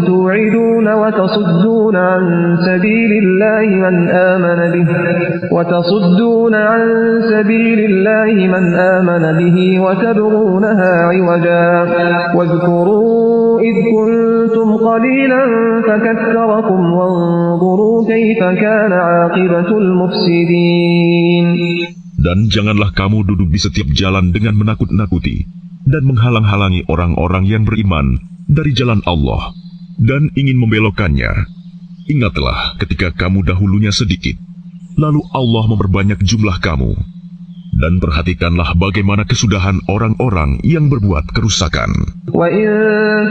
توعدون وتصدون عن سبيل من آمن به وتبغونها عوجا واذكروا إذ كنتم قليلا فكثركم وانظروا كيف كان عاقبة المفسدين. Dan janganlah kamu duduk di setiap jalan dengan menakut-nakuti dan menghalang-halangi orang-orang yang beriman dari jalan Allah dan ingin membelokkannya. Ingatlah ketika kamu dahulunya sedikit, lalu Allah memperbanyak jumlah kamu. Dan perhatikanlah bagaimana kesudahan orang-orang yang berbuat kerusakan. وَإِنْ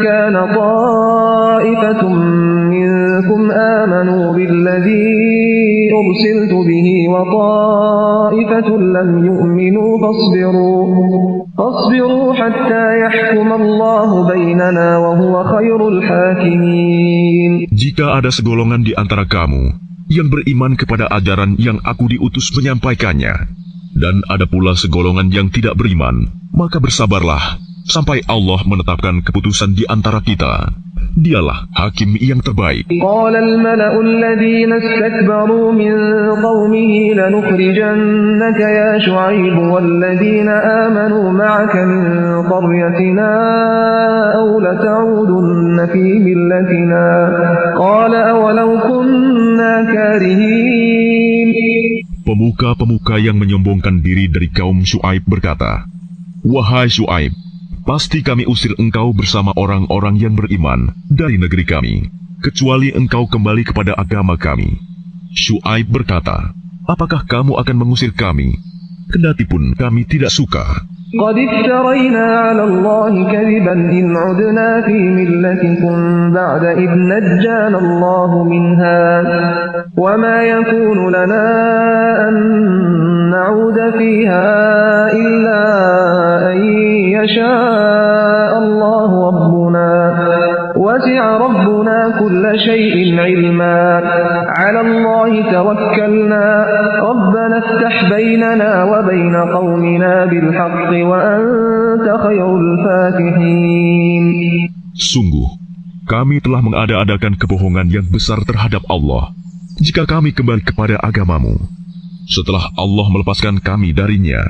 كَانَ طَائِفَةٌ مِّنكُمْ آمَنُوا بِالَّذِي أُرْسِلْتُ بِهِ وَطَائِفَةٌ لَّمْ يُؤْمِنُوا فاصبروا حَتَّى يَحْكُمَ اللَّهُ بَيْنَنَا وَهُوَ خَيْرُ الْحَاكِمِينَ. Jika ada segolongan di antara kamu yang beriman kepada ajaran yang aku diutus menyampaikannya, dan ada pula segolongan yang tidak beriman, maka bersabarlah sampai Allah menetapkan keputusan di antara kita. Dialah hakim yang terbaik. قال الملأ الذين استكبروا من قومه لنخرجنك يا شعيب والذين آمنوا معك من قريتنا أو لتعودن في ملتنا قال أولو كنا كارهين. Pemuka-pemuka yang menyombongkan diri dari kaum Syuaib berkata, "Wahai Syuaib, pasti kami usir engkau bersama orang-orang yang beriman dari negeri kami, kecuali engkau kembali kepada agama kami." Syuaib berkata, "Apakah kamu akan mengusir kami, kendati pun kami tidak suka?" قد افترينا على الله كذبا إن عدنا في ملتكم بعد إذ نجانا الله منها وما يكون لنا أن نعود فيها إلا أن يشاء الله ربنا وسع ربنا كل شيء علما على الله توكلنا ربنا افتح بيننا وبين قومنا بالحق وأنت خير الفاتحين. Sungguh, kami telah mengada-adakan kebohongan yang besar terhadap Allah jika kami kembali kepada agamamu setelah Allah melepaskan kami darinya,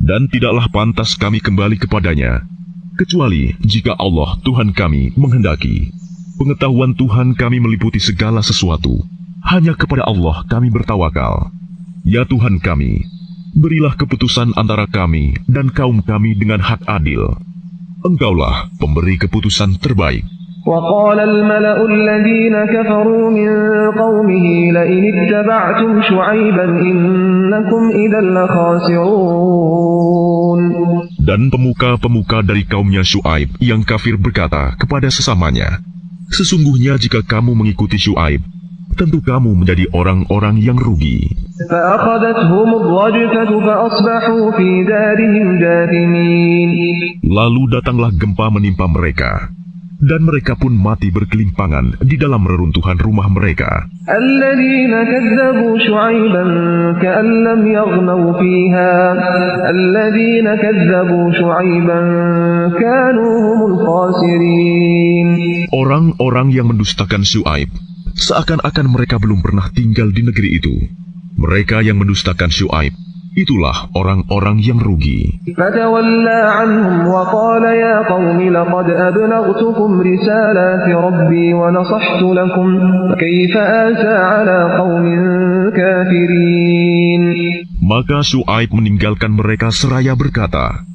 dan tidaklah pantas kami kembali kepadanya kecuali jika Allah Tuhan kami menghendaki. Pengetahuan Tuhan kami meliputi segala sesuatu. Hanya kepada Allah kami bertawakal. Ya Tuhan kami, berilah keputusan antara kami dan kaum kami dengan hak adil. Engkaulah pemberi keputusan terbaik. وقال الملأ الذين كفروا من قومه لئن اتبعتم شعيبا إنكم إذا لخاسرون. Dan pemuka-pemuka dari kaumnya Syuaib yang kafir berkata kepada sesamanya, "Sesungguhnya jika kamu mengikuti Syuaib, tentu kamu menjadi orang-orang yang rugi." فأخذتهم الرجفة فأصبحوا في دارهم جاثمين. Lalu datanglah gempa menimpa mereka, dan mereka pun mati berkelimpangan di dalam reruntuhan rumah mereka. الذين كذبوا شعيبا كأن لم يغنوا فيها الذين كذبوا شعيبا كانوا هم الخاسرين. Orang-orang yang mendustakan Syuaib, seakan-akan mereka belum pernah tinggal di negeri itu. Mereka yang mendustakan Syuaib, itulah orang-orang yang rugi. فتولى عنهم وقال يا قوم لقد أبلغتكم رسالات ربي ونصحت لكم كيف آسى على قوم كافرين. Maka Syuaib meninggalkan mereka seraya berkata,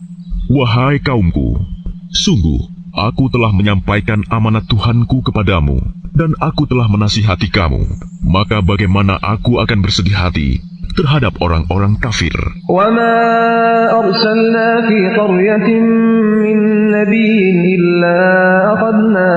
"Wahai kaumku, sungguh aku telah menyampaikan amanat Tuhanku kepadamu, dan aku telah menasihati kamu. Maka bagaimana aku akan bersedih hati terhadap orang-orang kafir?" وَمَا أَرْسَلْنَا فِي قَرْيَةٍ مِّن نَّبِيٍّ إِلَّا أَخَذْنَا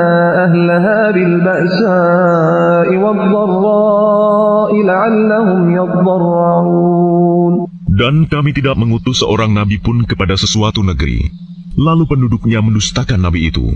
أَهْلَهَا بِالْبَأْسَاءِ وَالضَّرَّاءِ لَعَلَّهُمْ يَضَّرَّعُونَ. Dan kami tidak mengutus seorang nabi pun kepada sesuatu negeri, lalu penduduknya mendustakan nabi itu,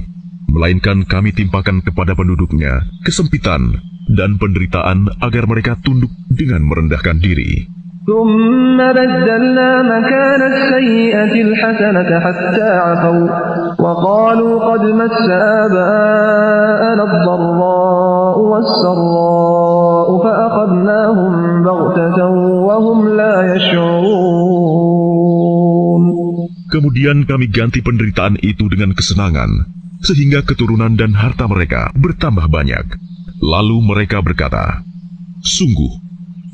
melainkan kami timpakan kepada penduduknya kesempitan dan penderitaan agar mereka tunduk dengan merendahkan diri. ثم بدلنا مكان السيئة الحسنة حتى عفوا وقالوا قد مس آباءنا الضراء والسراء فأخذناهم بغتة وهم لا يشعرون. Kemudian kami ganti penderitaan itu dengan kesenangan, sehingga keturunan dan harta mereka bertambah banyak. Lalu mereka berkata, "Sungguh,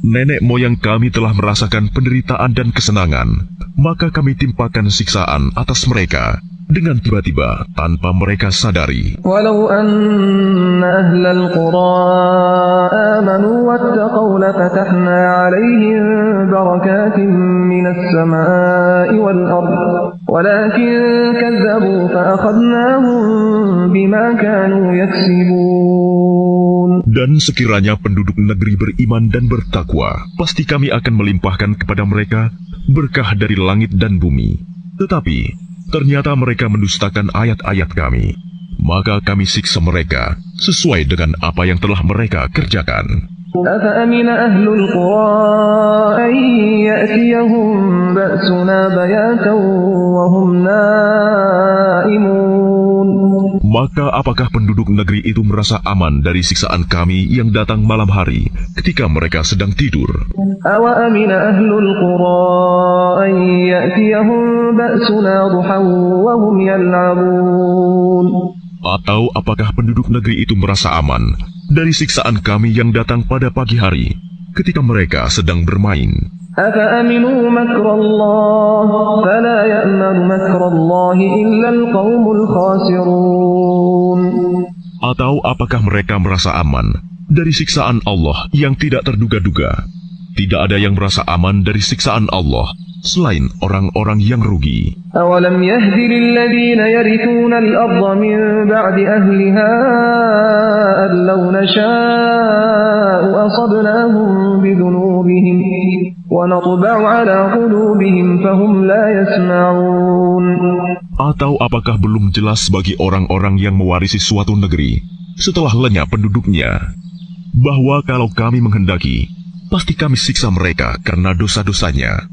nenek moyang kami telah merasakan penderitaan dan kesenangan, maka kami timpakan siksaan atas mereka dengan tiba-tiba tanpa mereka sadari." Walau anna ahlal qura amanu wattaqaw lafatahna alaihim barakatin minas samai wal ard walakin kazzabu faakhadnahum bima kanu yaksibun. Dan sekiranya penduduk negeri beriman dan bertakwa, pasti kami akan melimpahkan kepada mereka berkah dari langit dan bumi. Tetapi ternyata mereka mendustakan ayat-ayat kami, maka kami siksa mereka sesuai dengan apa yang telah mereka kerjakan. أفأمن أهل القرى أن يأتيهم بأسنا بياتا وهم نائمون. Maka apakah penduduk negeri itu merasa aman dari siksaan kami yang datang malam hari ketika mereka sedang tidur? أوأمن أهل القرى أن يأتيهم بأسنا ضحى وهم يلعبون. Atau apakah penduduk negeri itu merasa aman dari siksaan kami yang datang pada pagi hari ketika mereka sedang bermain? أفأمنوا مكر الله فلا يأمن مكر الله إلا القوم الخاسرون. Atau apakah mereka merasa aman dari siksaan Allah yang tidak terduga-duga? Tidak ada yang merasa aman dari siksaan Allah selain orang-orang yang rugi. أولم يهد للذين يرثون الأرض من بعد أهلها أن لو نشاء أصبناهم بذنوبهم ونطبع على قلوبهم فهم لا يسمعون. Atau apakah belum jelas bagi orang-orang yang mewarisi suatu negeri setelah lenyap penduduknya, bahwa kalau kami menghendaki, pasti kami siksa mereka karena dosa-dosanya,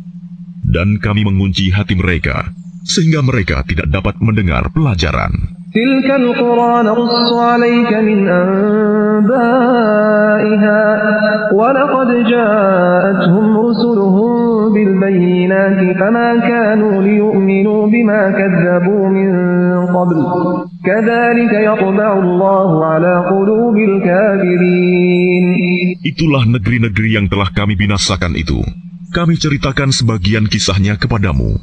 dan kami mengunci hati mereka sehingga mereka tidak dapat mendengar pelajaran. تلك القرى نقص عليك من أنبائها ولقد جاءتهم رسلهم بالبينات فما كانوا ليؤمنوا بما كذبوا من قبل كذلك يطبع الله على قلوب الكافرين. Itulah negeri-negeri yang telah kami binasakan itu. Kami ceritakan sebagian kisahnya kepadamu.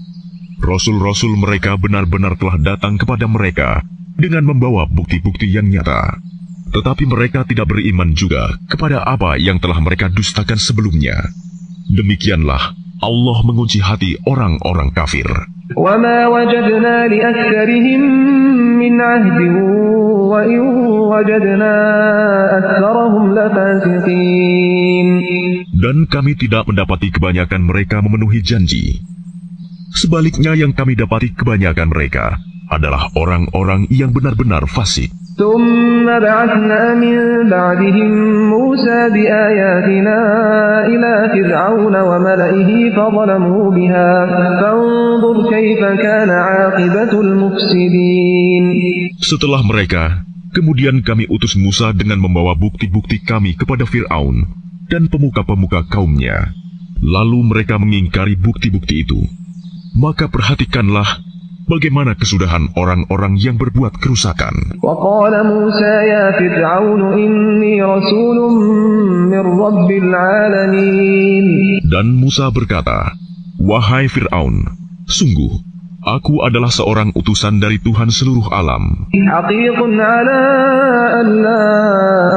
Rasul-rasul mereka benar-benar telah datang kepada mereka dengan membawa bukti-bukti yang nyata. Tetapi mereka tidak beriman juga kepada apa yang telah mereka dustakan sebelumnya. Demikianlah Allah mengunci hati orang-orang kafir. وَمَا وَجَدْنَا لِأَكْثَرِهِمْ مِنْ عَهْدٍ وَإِنْ وَجَدْنَا أَكْثَرَهُمْ لَفَاسِقِينَ. Dan kami tidak mendapati kebanyakan mereka memenuhi janji. Sebaliknya yang kami dapati kebanyakan mereka adalah orang-orang yang benar-benar fasik. ثُمَّ بَعَثْنَا مِنْ بَعْدِهِمْ مُوسَى بِآيَاتِنَا إِلَى فِرْعَوْنَ وَمَلَئِهِ فَظَلَمُوا بِهَا فَانظُرْ كَيْفَ كَانَ عَاقِبَةُ الْمُفْسِدِينَ. Setelah mereka, kemudian kami utus Musa dengan membawa bukti-bukti kami kepada Fir'aun dan pemuka-pemuka kaumnya. Lalu mereka mengingkari bukti-bukti itu. Maka perhatikanlah bagaimana kesudahan orang-orang yang berbuat kerusakan. وَقَالَ مُوسَى يَا فِرْعَوْنُ إِنِّي رَسُولٌ مِّن رَّبِّ الْعَالَمِينَ. Dan Musa berkata, "Wahai Fir'aun, sungguh, aku adalah seorang utusan dari Tuhan seluruh alam. حَقِيقٌ عَلَىٰ أَن لَّا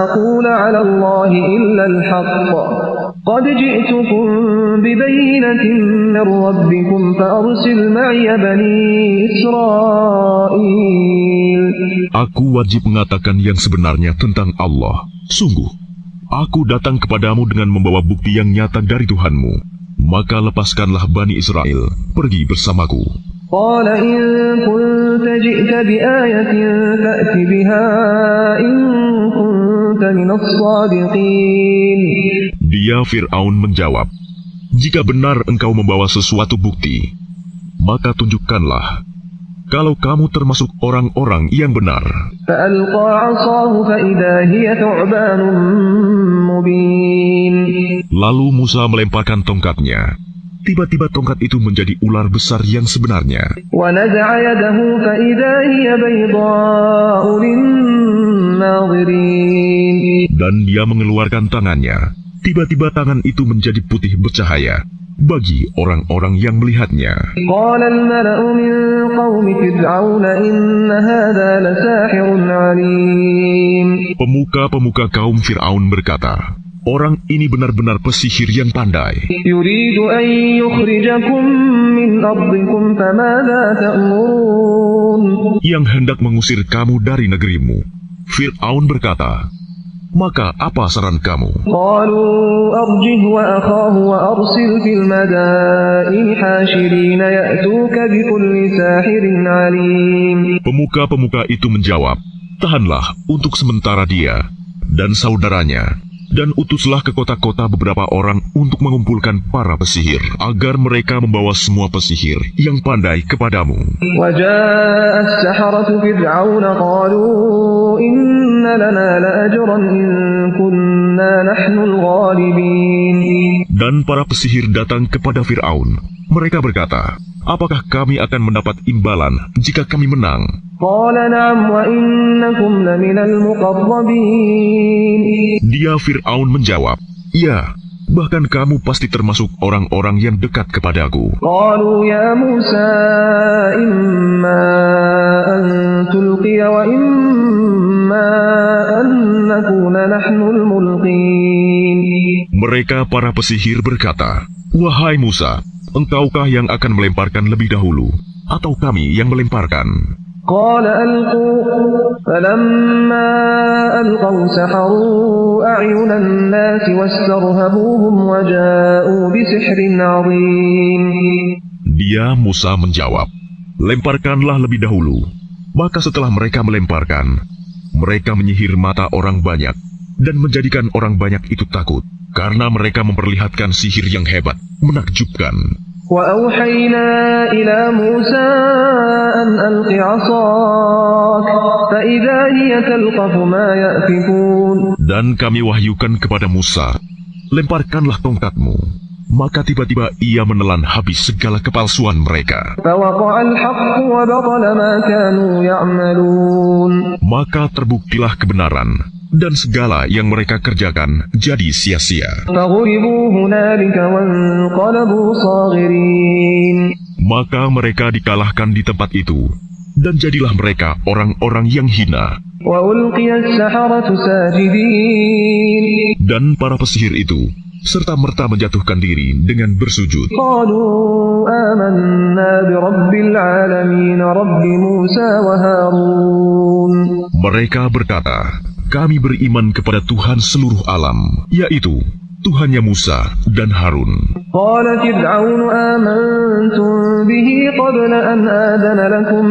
أَقُولَ عَلَى اللَّهِ إِلَّا الْحَقَّ قَدْ جِئْتُكُم بِبَيِّنَةٍ مِّن رَّبِّكُمْ فَأَرْسِلْ مَعِيَ بَنِي إِسْرَائِيلَ." Aku wajib mengatakan yang sebenarnya tentang Allah. Sungguh, aku datang kepadamu dengan membawa bukti yang nyata dari Tuhanmu. Maka lepaskanlah Bani Israel, pergi bersamaku. قال إن كنت جئت بآية فأت بها إن كنت من الصادقين. Dia Fir'aun menjawab, Jika benar engkau membawa sesuatu bukti, maka tunjukkanlah kalau kamu termasuk orang-orang yang benar. فألقى عصاه فإذا هي ثعبان مبين. Lalu Musa melemparkan tongkatnya. Tiba-tiba tongkat itu menjadi ular besar yang sebenarnya. ونزع يده فإذا هي بيضاء للناظرين. Dan dia mengeluarkan tangannya. Tiba-tiba tangan itu menjadi putih bercahaya bagi orang-orang yang melihatnya. قال الملأ من قوم فرعون إن هذا لساحر عليم. Pemuka-pemuka kaum Fir'aun berkata, orang ini benar-benar pesihir yang pandai. يريد أن يخرجكم من أرضكم فماذا تأمرون. Yang hendak mengusir kamu dari negerimu. Fir'aun berkata, maka apa saran kamu? قالوا أرجه وأخاه وأرسل في المدائن حاشرين يأتوك بكل ساحر عليم. Pemuka-pemuka itu menjawab, tahanlah untuk sementara dia dan saudaranya, dan utuslah ke kota-kota beberapa orang untuk mengumpulkan para pesihir, agar mereka membawa semua pesihir yang pandai kepadamu. وجاء السحرة فرعون قالوا إن لنا لأجرا إن كنا نحن الغالبين. Dan para pesihir datang kepada Fir'aun. Mereka berkata, apakah kami akan mendapat imbalan jika kami menang? قال نعم وإنكم لمن المقربين. Dia Fir'aun menjawab, ya, bahkan kamu pasti termasuk orang-orang yang dekat kepadaku. قالوا يا موسى إما أن تلقي وإما أن نكون نحن الملقين. Mereka para pesihir berkata, wahai Musa, engkaukah yang akan melemparkan lebih dahulu, atau kami yang melemparkan? قال ألقوا فلما ألقوا سحروا أعين الناس واسترهبوهم وجاءوا بسحر عظيم. Dia Musa menjawab, lemparkanlah lebih dahulu. Maka setelah mereka melemparkan, mereka menyihir mata orang banyak dan menjadikan orang banyak itu takut karena mereka memperlihatkan sihir yang hebat, menakjubkan. وأوحينا إلى موسى أن ألق عصاك فإذا هي تلقف ما يأفكون. Dan kami wahyukan kepada Musa, lemparkanlah tongkatmu. Maka tiba-tiba ia menelan habis segala kepalsuan mereka. فوقع الحق وبطل ما كانوا يعملون. Maka terbuktilah kebenaran, dan segala yang mereka kerjakan jadi sia-sia. فغلبوا هنالك وانقلبوا صاغرين. Maka mereka dikalahkan di tempat itu, dan jadilah mereka orang-orang yang hina. وألقي السحرة ساجدين. Dan para pesihir itu serta-merta menjatuhkan diri dengan bersujud. قالوا آمنا برب العالمين رب موسى وهارون. Mereka berkata, kami beriman kepada Tuhan seluruh alam, yaitu Tuhannya Musa dan Harun. قال فرعون آمنتم به قبل أن آذن لكم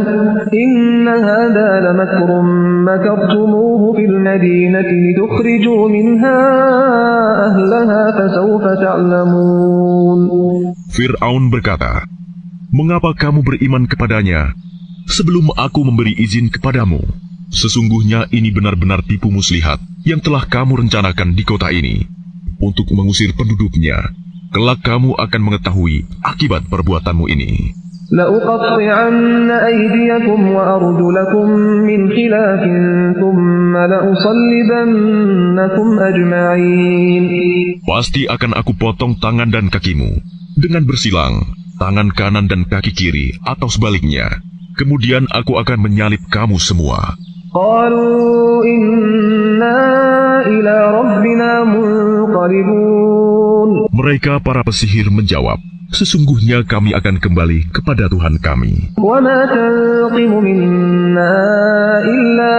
إن هذا لمكر مكرتموه في المدينة لتخرجوا منها أهلها فسوف تعلمون. Fir'aun berkata, mengapa kamu beriman kepadanya sebelum aku memberi izin kepadamu? Sesungguhnya ini benar-benar tipu muslihat yang telah kamu rencanakan di kota ini untuk mengusir penduduknya. Kelak kamu akan mengetahui akibat perbuatanmu ini. لأقطعن أيديكم وأرجلكم من خلاف ثم لأصلبنكم أجمعين. Pasti akan aku potong tangan dan kakimu dengan bersilang, tangan kanan dan kaki kiri atau sebaliknya. Kemudian aku akan menyalib kamu semua. قالوا إنا إلى ربنا منقلبون. Mereka para pesihir menjawab, sesungguhnya kami akan kembali kepada Tuhan kami. وما تنقم منا إلا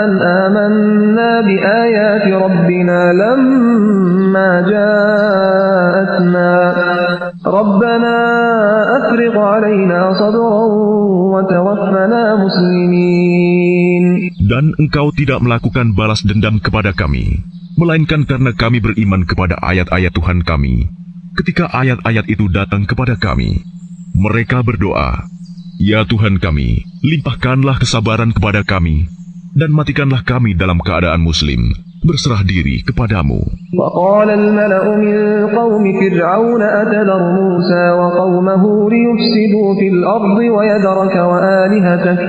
أن آمنا بآيات ربنا لما جاءتنا ربنا أفرغ علينا صبرا وتوفنا مسلمين. Dan engkau tidak melakukan balas dendam kepada kami, melainkan karena kami beriman kepada ayat-ayat Tuhan kami. Ketika ayat-ayat itu datang kepada kami, mereka berdoa, "Ya Tuhan kami, limpahkanlah kesabaran kepada kami, dan matikanlah kami dalam keadaan muslim, berserah diri kepadamu." وقال الملأ من قوم فرعون أتذر موسى وقومه ليفسدوا في الأرض ويذرك وآلهتك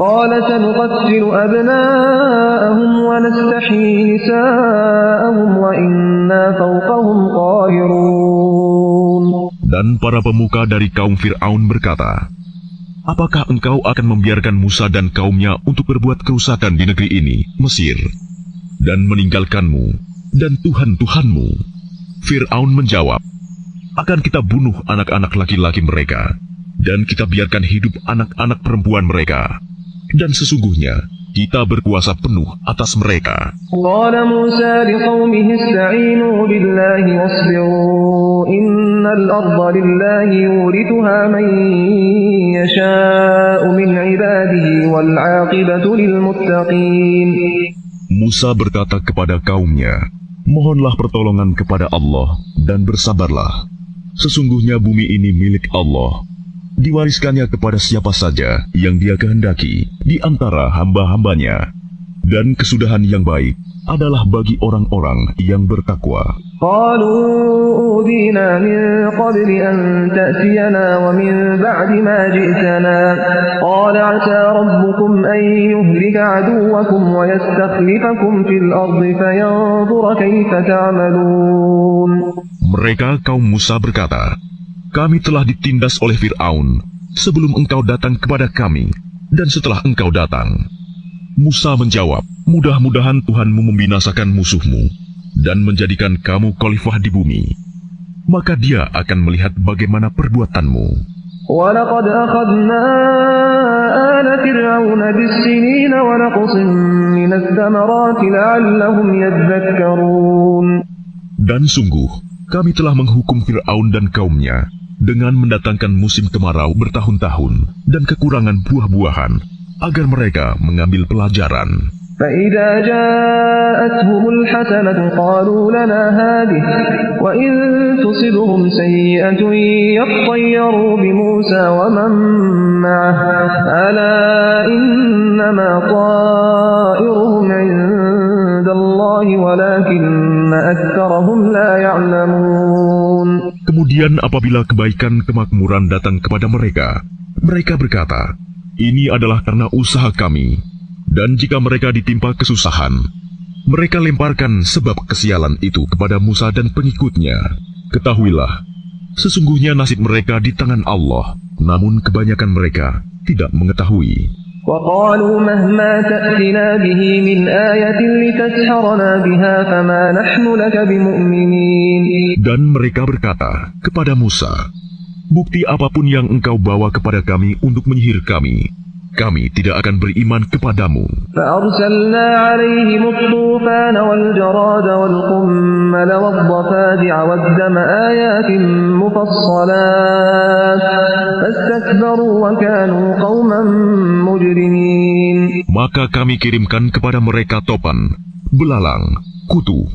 قال سنقتل أبناءهم ونستحيي نساءهم وإنا فوقهم قاهرون. Dan para pemuka dari kaum Fir'aun berkata, "Apakah engkau akan membiarkan Musa dan kaumnya untuk berbuat kerusakan di negeri ini, Mesir, dan meninggalkanmu dan Tuhan-Tuhanmu?" Fir'aun menjawab, "Akan kita bunuh anak-anak laki-laki mereka, dan kita biarkan hidup anak-anak perempuan mereka. Dan sesungguhnya, kita berkuasa penuh atas mereka." قال موسى لقومه استعينوا بالله واصبروا إن الأرض لله يورثها من يشاء من عباده والعاقبة للمتقين. Musa berkata kepada kaumnya, "Mohonlah pertolongan kepada Allah dan bersabarlah. Sesungguhnya bumi ini milik Allah. Diwariskannya kepada siapa saja yang Dia kehendaki di antara hamba-hambanya. Dan kesudahan yang baik adalah bagi orang-orang yang bertakwa." قالوا أوذينا من قبل أن تأتينا ومن بعد ما جئتنا قال عسى ربكم أن يهلك عدوكم ويستخلفكم في الأرض فينظر كيف تعملون. Mereka kaum Musa berkata, "Kami telah ditindas oleh Fir'aun sebelum engkau datang kepada kami dan setelah engkau datang." Musa menjawab, "Mudah-mudahan Tuhanmu membinasakan musuhmu dan menjadikan kamu khalifah di bumi. Maka Dia akan melihat bagaimana perbuatanmu." وَلَقَدْ أَخَذْنَا آلَ فِرْعَوْنَ بِالسِّنِينَ وَنَقْصٍ مِّنَ الثَّمَرَاتِ لَعَلَّهُمْ يَذَّكَّرُونَ. Dan sungguh, kami telah menghukum Fir'aun dan kaumnya dengan mendatangkan musim kemarau bertahun-tahun dan kekurangan buah-buahan, agar mereka mengambil pelajaran. فَإِذَا جَاءَتْهُمُ الْحَسَنَةُ قَالُوا لَنَا هَٰذِهِ وَإِن تُصِبْهُمْ سَيِّئَةٌ يَطَّيَّرُوا بِمُوسَىٰ وَمَن مَّعَهُ أَلَا إِنَّمَا طَائِرُهُمْ عِندَ اللَّهِ وَلَٰكِنَّ أَكْثَرَهُمْ لَا يَعْلَمُونَ. Kemudian apabila kebaikan kemakmuran datang kepada mereka, mereka berkata, "Ini adalah karena usaha kami." Dan jika mereka ditimpa kesusahan, mereka lemparkan sebab kesialan itu kepada Musa dan pengikutnya. Ketahuilah, sesungguhnya nasib mereka di tangan Allah, namun kebanyakan mereka tidak mengetahui. وَقَالُوا مَهْمَا تَأْتِنَا بِهِ مِنْ آيَةٍ لِتَسْحَرَنَا بِهَا فَمَا نَحْنُ لَكَ بِمُؤْمِنِينَ. Dan mereka berkata kepada Musa, "Bukti apapun yang engkau bawa kepada kami untuk menyihir kami, kami tidak akan beriman kepadamu." فَأَرْسَلْنَا عَلَيْهِمُ الطُّوفَانَ وَالْجَرَادَ وَالْقُمَّلَ وَالضَّفَادِعَ وَالدَّمَ آيَاتٍ مُفَصَّلَاتٍ فَاسْتَكْبَرُوا وَكَانُوا قَوْمًا مُجْرِمِينَ. Maka kami kirimkan kepada mereka topan, belalang, kutu,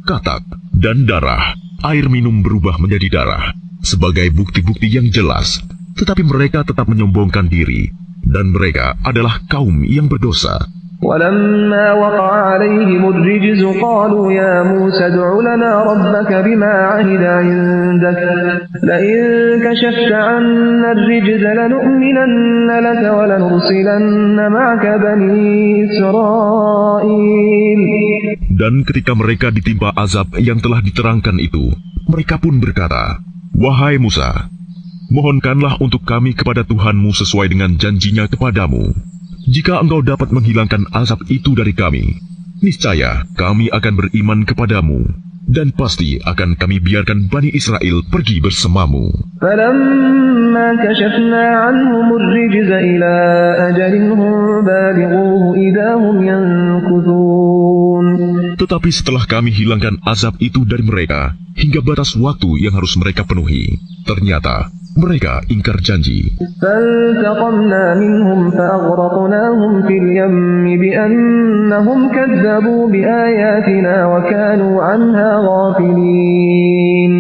katak, dan darah. Air minum berubah menjadi darah sebagai bukti-bukti yang jelas, tetapi mereka tetap menyombongkan diri, dan mereka adalah kaum yang berdosa. وَلَمَّا وَقَعَ عَلَيْهِمُ الرِّجْزُ قَالُوا يَا مُوسَى ادْعُ لَنَا رَبَّكَ بِمَا عَهِدَ عِندَكَ لَئِن كَشَفْتَ عَنَّا الرِّجْزَ لَنُؤْمِنَنَّ لَكَ وَلَنُرْسِلَنَّ مَعَكَ بَنِي إِسْرَائِيلَ. Dan ketika mereka ditimpa azab yang telah diterangkan itu, mereka pun berkata, "Wahai Musa, mohonkanlah untuk kami kepada Tuhanmu sesuai dengan janjinya kepadamu. Jika engkau dapat menghilangkan azab itu dari kami, niscaya kami akan beriman kepadamu, dan pasti akan kami biarkan Bani Israel pergi bersamamu." فَلَمَّا كَشَفْنَا عَنْهُمُ الرِّجْزَ إِلَىٰ أَجَلٍ هُمْ بَالِغُوهُ إِذَا هُمْ يَنكُثُونَ. Tetapi setelah kami hilangkan azab itu dari mereka, hingga batas waktu yang harus mereka penuhi, ternyata mereka ingkar janji. فَانْتَقَمْنَا مِنْهُمْ فَأَغْرَقْنَاهُمْ فِي الْيَمِّ بِأَنَّهُمْ كَذَّبُوا بِآيَاتِنَا وَكَانُوا عَنْهَا غَافِلِينَ.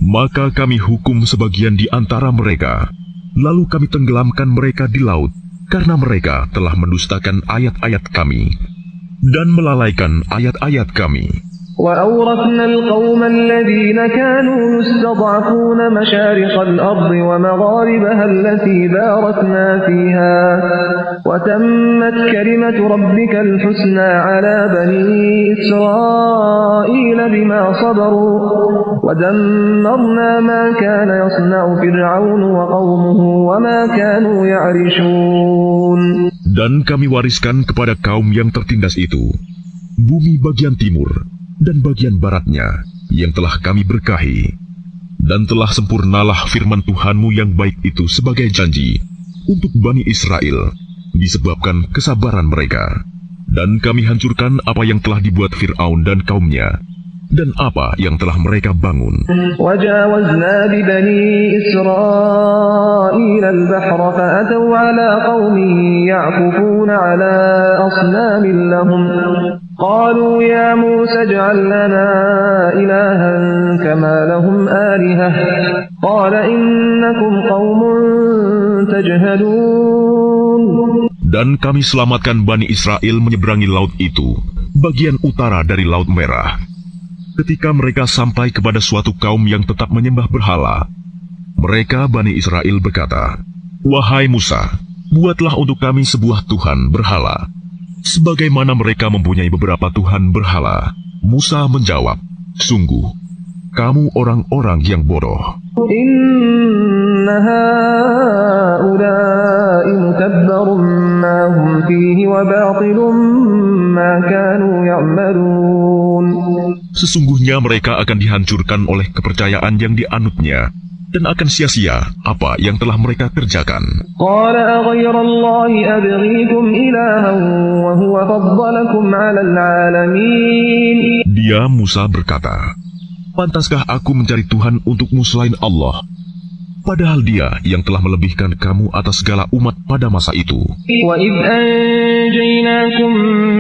Maka kami hukum sebagian di antara mereka, lalu kami tenggelamkan mereka di laut, karena mereka telah mendustakan ayat-ayat kami dan melalaikan ayat-ayat kami. وأورثنا القوم الذين كانوا يستضعفون مشارق الأرض ومغاربها التي باركنا فيها وتمت كلمة ربك الحسنى على بني إسرائيل بما صبروا ودمرنا ما كان يصنع فرعون وقومه وما كانوا يعرشون. Dan kami wariskan kepada kaum yang tertindas itu bumi bagian timur dan bagian baratnya yang telah kami berkahi, dan telah sempurnalah firman Tuhanmu yang baik itu sebagai janji untuk Bani Israel disebabkan kesabaran mereka. Dan kami hancurkan apa yang telah dibuat Fir'aun dan kaumnya, dan apa yang telah mereka bangun. وجاوزنا ببني إسرائيل البحر فأتوا على قوم يعكفون على أصنام لهم قالوا يا موسى اجعل لنا إلها كما لهم آلهة قال إنكم قوم تجهلون. Dan kami selamatkan Bani Israel menyeberangi laut itu, bagian utara dari Laut Merah. Ketika mereka sampai kepada suatu kaum yang tetap menyembah berhala, mereka Bani Israel berkata, "Wahai Musa, buatlah untuk kami sebuah Tuhan berhala, sebagaimana mereka mempunyai beberapa Tuhan berhala." Musa menjawab, "Sungguh, kamu orang-orang yang bodoh. Inna haula'i mutabbarun ma hum fihi wa batilun ma kanu ya'malun." Sesungguhnya mereka akan dihancurkan oleh kepercayaan yang dianutnya, dan akan sia-sia apa yang telah mereka kerjakan. Qala aghayra Allahi abghikum ilahan wa huwa faddalakum 'alal 'alamin. Dia Musa berkata, "Pantaskah aku mencari Tuhan untukmu selain Allah, padahal Dia yang telah melebihkan kamu atas segala umat pada masa itu?" Wa idh anjaynakum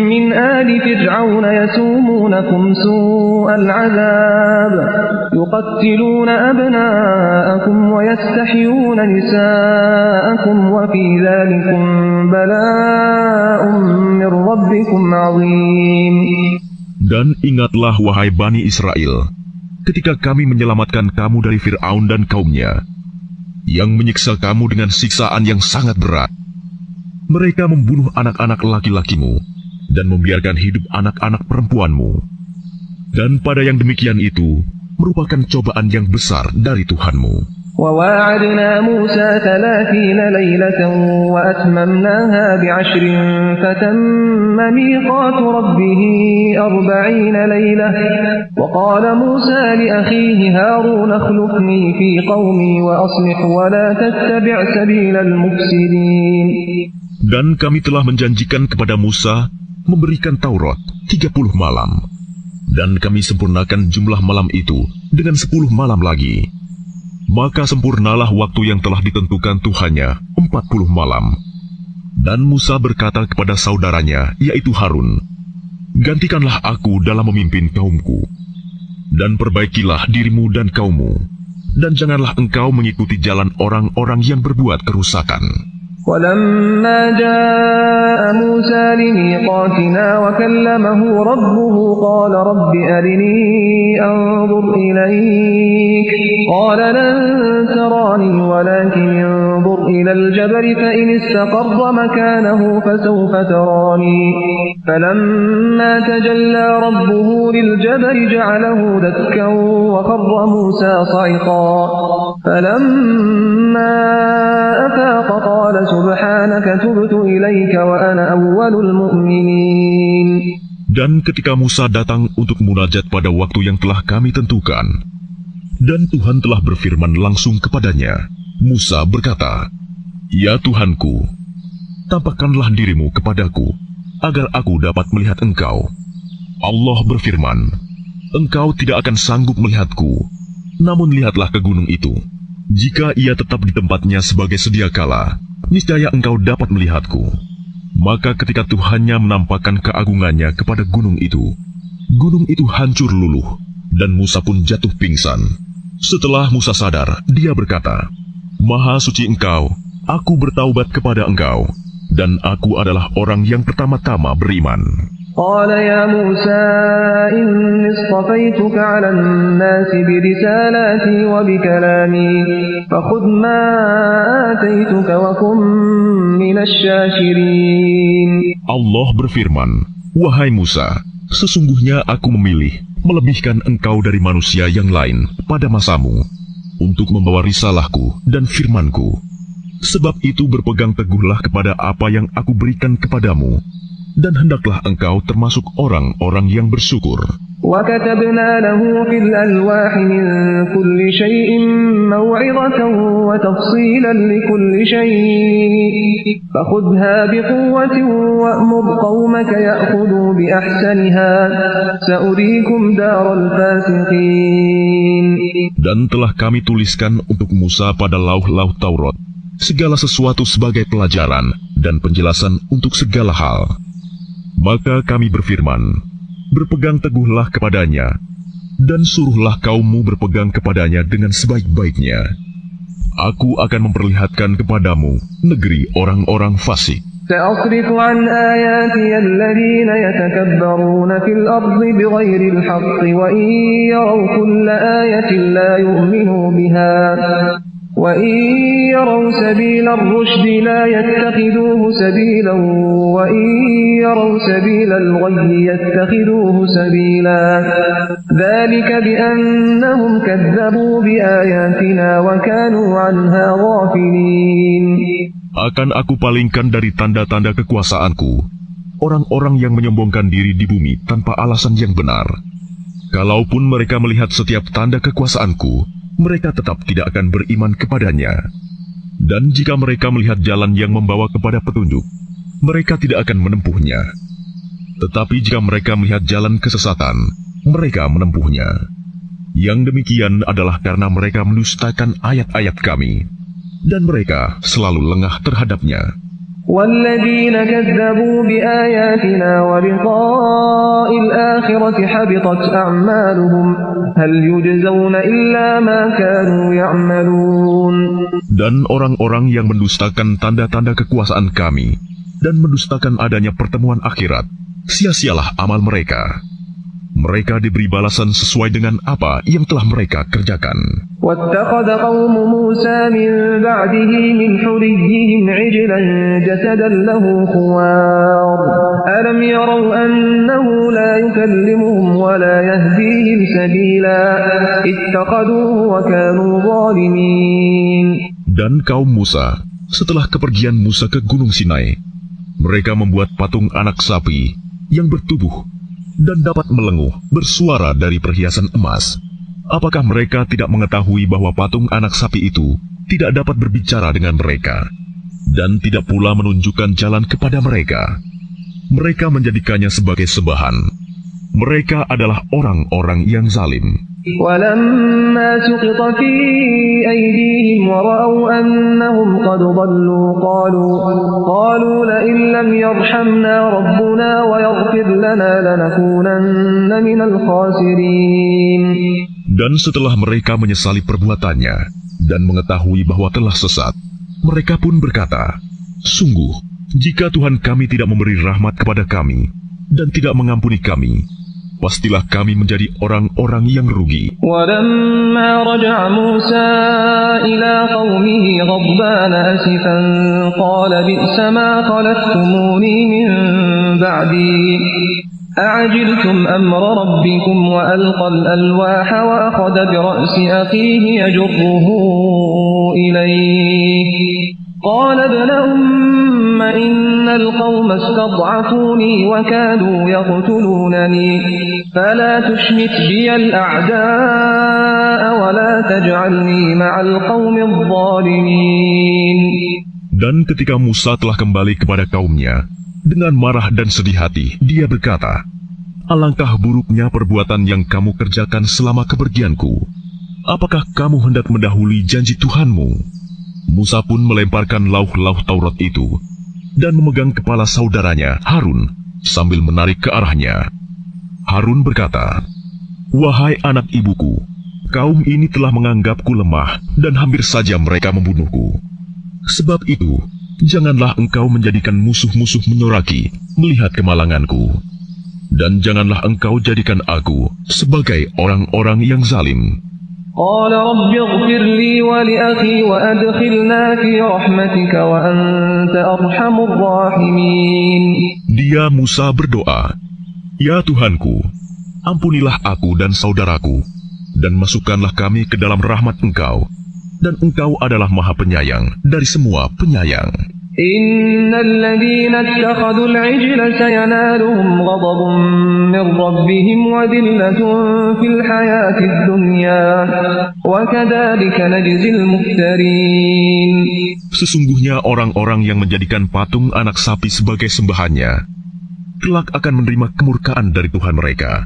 min ali fir'aun yasumunakum su'al 'adzab yuqattiluna abna'akum wa yastahyuna nisa'akum wa fi dhalikum bala'un min rabbikum 'azim. Dan ingatlah wahai Bani Israel, ketika kami menyelamatkan kamu dari Fir'aun dan kaumnya, yang menyiksa kamu dengan siksaan yang sangat berat. Mereka membunuh anak-anak laki-lakimu dan membiarkan hidup anak-anak perempuanmu. Dan pada yang demikian itu merupakan cobaan yang besar dari Tuhanmu. وواعدنا موسى 30 ليلة وأتممناها ب10 فتم ميقات ربه 40 ليلة وقال موسى لأخيه هارون اخلفني في قومي وأصلح ولا تتبع سبيل المفسدين. Dan kami telah menjanjikan kepada Musa memberikan Taurat 30 malam. Dan kami sempurnakan jumlah malam itu dengan 10 malam lagi. Maka sempurnalah waktu yang telah ditentukan Tuhannya 40 malam. Dan Musa berkata kepada saudaranya, yaitu Harun, "Gantikanlah aku dalam memimpin kaumku, dan perbaikilah dirimu dan kaummu, dan janganlah engkau mengikuti jalan orang-orang yang berbuat kerusakan." ولما جاء موسى لميقاتنا وكلمه ربه قال رب أرني أنظر إليك قال لن تراني ولكن انظر إلى الجبل فإن استقر مكانه فسوف تراني فلما تجلى ربه للجبل جعله دكا وخر موسى صعقا فلما أفاق قال سبحانك تبت إليك وأنا أول المؤمنين. Dan ketika Musa datang untuk munajat pada waktu yang telah kami tentukan, dan Tuhan telah berfirman langsung kepadanya, Musa berkata, "Ya Tuhanku, tampakkanlah dirimu kepadaku, agar aku dapat melihat engkau." Allah berfirman, "Engkau tidak akan sanggup melihatku, namun lihatlah ke gunung itu. Jika ia tetap di tempatnya sebagai sedia kala, niscaya engkau dapat melihatku." Maka ketika Tuhannya menampakkan keagungannya kepada gunung itu hancur luluh, dan Musa pun jatuh pingsan. Setelah Musa sadar, dia berkata, "Maha suci engkau, aku bertaubat kepada engkau, dan aku adalah orang yang pertama-tama beriman." قال يا موسى إني اصطفيتك على الناس برسالاتي وبكلامي فخذ ما آتيتك وكن من الشاكرين. Allah berfirman, "Wahai Musa, sesungguhnya aku memilih melebihkan engkau dari manusia yang lain pada masamu untuk membawa risalahku dan firmanku. Sebab itu berpegang teguhlah kepada apa yang aku berikan kepadamu, dan hendaklah engkau termasuk orang-orang yang bersyukur." وكتبنا له في الألواح من كل شيء موعظة وتفصيلا لكل شيء فخذها بقوة وأمر قومك يأخذوا بأحسنها سأريكم دار الفاسقين. Dan telah kami tuliskan untuk Musa pada lauh-lauh Taurat segala sesuatu sebagai pelajaran dan penjelasan untuk segala hal. Maka kami berfirman, "Berpegang teguhlah kepadanya, dan suruhlah kaummu berpegang kepadanya dengan sebaik-baiknya. Aku akan memperlihatkan kepadamu negeri orang-orang fasik." سأصرف عن آياتي الذين يتكبرون في الأرض بغير الحق وإن يروا كل آية لا يؤمنوا بها وإن يروا سبيل الرشد لا يتخذوه سبيلا وإن يروا سبيل الغي يتخذوه سبيلا ذلك بأنهم كذبوا بآياتنا وكانوا عنها غافلين. Akan aku palingkan dari tanda-tanda kekuasaanku orang-orang yang menyombongkan diri di bumi tanpa alasan yang benar. Kalaupun mereka melihat setiap tanda kekuasaanku, mereka tetap tidak akan beriman kepadanya. Dan jika mereka melihat jalan yang membawa kepada petunjuk, mereka tidak akan menempuhnya. Tetapi jika mereka melihat jalan kesesatan, mereka menempuhnya. Yang demikian adalah karena mereka mendustakan ayat-ayat kami, dan mereka selalu lengah terhadapnya. والذين كذبوا بآياتنا ولقاء الآخرة حبطت أعمالهم هل يجزون إلا ما كانوا يعملون. Dan orang-orang yang mendustakan tanda-tanda kekuasaan kami dan mendustakan adanya pertemuan akhirat, sia-sialah amal mereka. Mereka diberi balasan sesuai dengan apa yang telah mereka kerjakan. واتخذ قوم موسى من بعده من حليهم عجلا جسدا له خوار ألم يروا أنه لا يكلمهم ولا يهديهم سبيلا اتخذوه وكانوا ظالمين. Dan kaum Musa, setelah kepergian Musa ke Gunung Sinai, mereka membuat patung anak sapi yang bertubuh dan dapat melenguh bersuara dari perhiasan emas. Apakah mereka tidak mengetahui bahwa patung anak sapi itu tidak dapat berbicara dengan mereka, dan tidak pula menunjukkan jalan kepada mereka? Mereka menjadikannya sebagai sembahan. Mereka adalah orang-orang yang zalim. ولما سقط في أيديهم ورأوا أنهم قد ضلوا قالوا لئن لم يرحمنا ربنا ويغفر لنا لنكونن من الخاسرين. Dan setelah mereka menyesali perbuatannya dan mengetahui bahwa telah sesat, mereka pun berkata, "Sungguh, jika Tuhan kami tidak memberi rahmat kepada kami dan tidak mengampuni kami, pastilah kami menjadi orang-orang yang rugi." ولما رجع موسى إلى قومه غضبان أسفا قال بئس ما خلفتموني من بعدي أعجلتم أمر ربكم وألقى الألواح وأخذ برأس أخيه يجره إليه قال ابن أم إن القوم استضعفوني وكادوا يقتلونني فلا تشمت بي الأعداء ولا تجعلني مع القوم الظالمين. Dan ketika Musa telah kembali kepada kaumnya, dengan marah dan sedih hati, dia berkata, "Alangkah buruknya perbuatan yang kamu kerjakan selama kepergianku. Apakah kamu hendak mendahului janji Tuhanmu?" Musa pun melemparkan lauh-lauh Taurat itu dan memegang kepala saudaranya, Harun, sambil menarik ke arahnya. Harun berkata, "Wahai anak ibuku, Kaum ini telah menganggapku lemah dan hampir saja mereka membunuhku. Sebab itu, janganlah engkau menjadikan musuh-musuh menyoraki melihat kemalanganku. Dan janganlah engkau jadikan aku sebagai orang-orang yang zalim. قال رب اغفر لي ولأخي وأدخلنا في رحمتك وأنت أرحم الراحمين. Dia Musa berdoa, "Ya Tuhanku, ampunilah aku dan saudaraku, dan masukkanlah kami ke dalam rahmat Engkau, dan Engkau adalah Maha Penyayang dari semua penyayang." إن الذين اتخذوا العجل سينالهم غضب من ربهم وذلة في الحياة الدنيا وكذلك نجزي المفترين. Sesungguhnya orang-orang yang menjadikan patung anak sapi sebagai sembahannya, kelak akan menerima kemurkaan dari Tuhan mereka,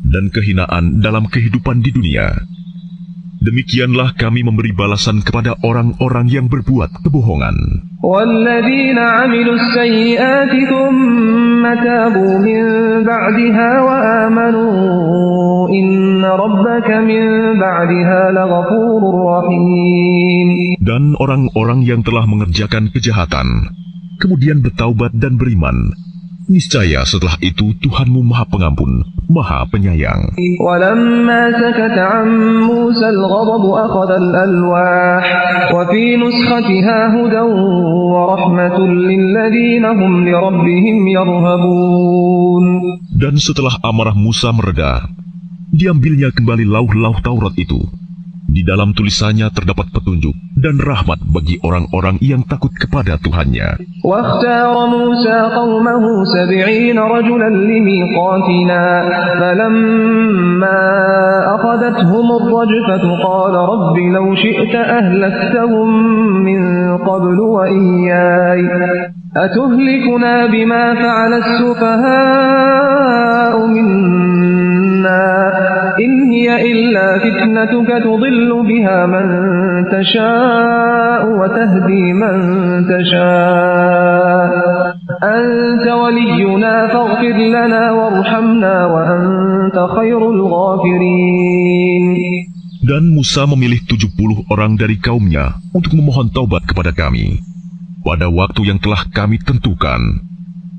dan kehinaan dalam kehidupan di dunia. Demikianlah kami memberi balasan kepada orang-orang yang berbuat kebohongan. وَالَّذِينَ عَمِلُوا السَّيِّئَاتِ ثُمَّ تَابُوا مِن بَعْدِهَا وَآمَنُوا إِنَّ رَبَّكَ مِن بَعْدِهَا لَغَفُورٌ رَّحِيمٌ. Dan orang-orang yang telah mengerjakan kejahatan, kemudian bertaubat dan beriman, niscaya setelah itu Tuhanmu Maha Pengampun, Maha Penyayang. وَلَمَّا سَكَتَ عَن مُّوسَى الْغَضَبُ أَخَذَ الْأَلْوَاحَ وَفِي نُسْخَتِهَا هُدًى وَرَحْمَةٌ لِّلَّذِينَ هُمْ لِرَبِّهِمْ يَرْهَبُونَ. Dan setelah amarah Musa mereda, diambilnya kembali lauh-lauh Taurat itu. Di dalam tulisannya terdapat petunjuk dan rahmat bagi orang-orang yang takut kepada Tuhannya. واختار موسى قومه 70 رجلا لميقاتنا فلما أخذتهم الرجفة قال رب لو شئت أهلكتهم من قبل وإياي أتهلكنا بما فعل السفهاء منا إن هي إلا فتنتك تضل بها من تشاء وتهدي من تشاء أنت ولينا فاغفر لنا وارحمنا وأنت خير الغافرين. Dan Musa memilih 70 orang dari kaumnya untuk memohon taubat kepada kami pada waktu yang telah kami tentukan.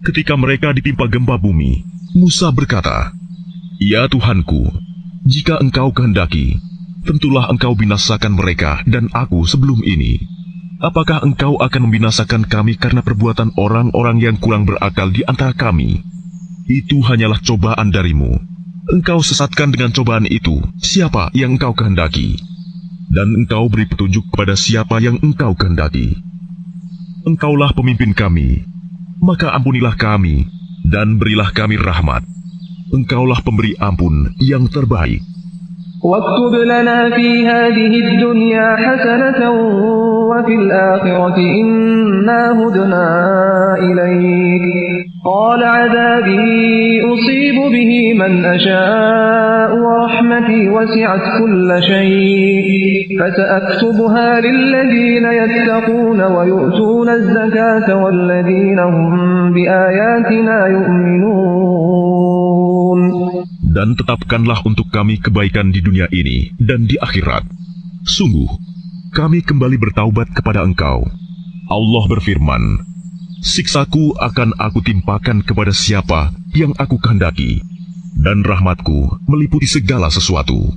Ketika mereka ditimpa gempa bumi, Musa berkata, "Ya Tuhanku, jika Engkau kehendaki, tentulah Engkau binasakan mereka dan aku sebelum ini. Apakah Engkau akan membinasakan kami karena perbuatan orang-orang yang kurang berakal di antara kami? Itu hanyalah cobaan darimu. Engkau sesatkan dengan cobaan itu siapa yang Engkau kehendaki, dan Engkau beri petunjuk kepada siapa yang Engkau kehendaki. Engkaulah pemimpin kami, maka ampunilah kami dan berilah kami rahmat. Engkaulah pemberi ampun yang terbaik." واكتب لنا في هذه الدنيا حسنة وفي الآخرة إنا هدنا إليك قال عذابي أصيب به من أشاء ورحمتي وسعت كل شيء فسأكتبها للذين يتقون ويؤتون الزكاة والذين هم بآياتنا يؤمنون. Dan tetapkanlah untuk kami kebaikan di dunia ini dan di akhirat. Sungguh, kami kembali bertaubat kepada Engkau. Allah berfirman, "Siksaku akan aku timpakan kepada siapa yang aku kehendaki, dan rahmatku meliputi segala sesuatu.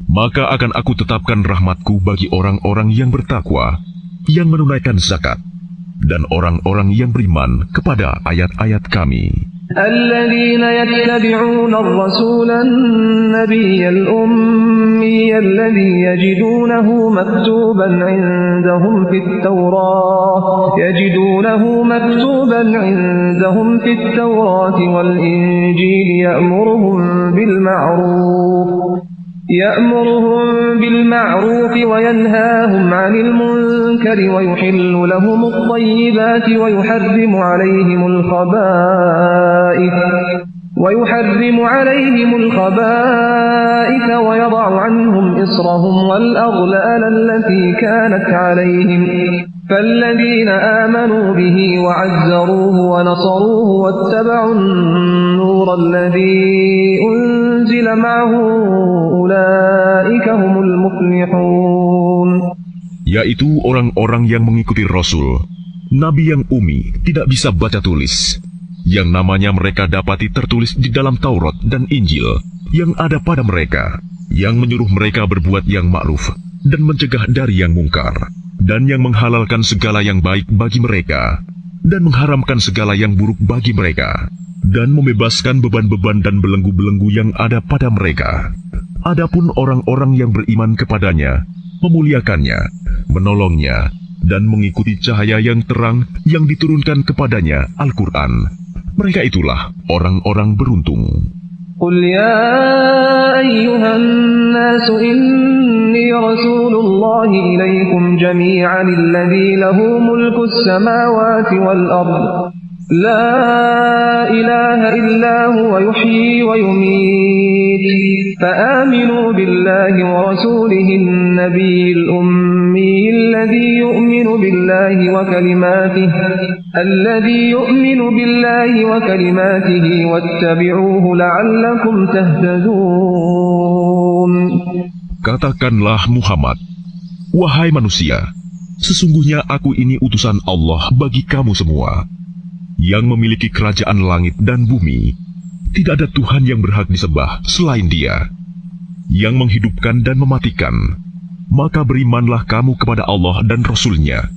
Maka akan aku tetapkan rahmatku bagi orang-orang yang bertakwa, yang menunaikan zakat, dan orang-orang yang beriman kepada ayat-ayat kami." الذين يتبعون الرسول النبي الأمي الذي يجدونه مكتوبا عندهم في التوراة والإنجيل يأمرهم بالمعروف وينهاهم عن المنكر ويحل لهم الطيبات ويحرم عليهم الخبائث ويحرم عليهم الخبائث ويضع عنهم إصرهم والأغلال التي كانت عليهم فالذين آمنوا به وعزروه ونصروه واتبعوا النور الذي أنزل معه أولئك هم المفلحون. Yaitu orang-orang yang mengikuti Rasul, Nabi yang ummi, tidak bisa baca tulis, yang namanya mereka dapati tertulis di dalam Taurat dan Injil yang ada pada mereka, yang menyuruh mereka berbuat yang ma'ruf dan mencegah dari yang mungkar, dan yang menghalalkan segala yang baik bagi mereka, dan mengharamkan segala yang buruk bagi mereka, dan membebaskan beban-beban dan belenggu-belenggu yang ada pada mereka. Adapun orang-orang yang beriman kepadanya, memuliakannya, menolongnya, dan mengikuti cahaya yang terang yang diturunkan kepadanya, Al-Quran. Mereka itulah orang-orang beruntung. قل يا أيها الناس إني رسول الله إليكم جميعا الذي له ملك السماوات والأرض لا إله إلا هو يحيي ويميت فآمنوا بالله ورسوله النبي الأمي الذي يؤمن بالله وكلماته واتبعوه لعلكم تهتدون. Katakanlah Muhammad, wahai manusia, sesungguhnya aku ini utusan Allah bagi kamu semua, yang memiliki kerajaan langit dan bumi. Tidak ada Tuhan yang berhak disembah selain Dia, yang menghidupkan dan mematikan. Maka berimanlah kamu kepada Allah dan Rasul-Nya,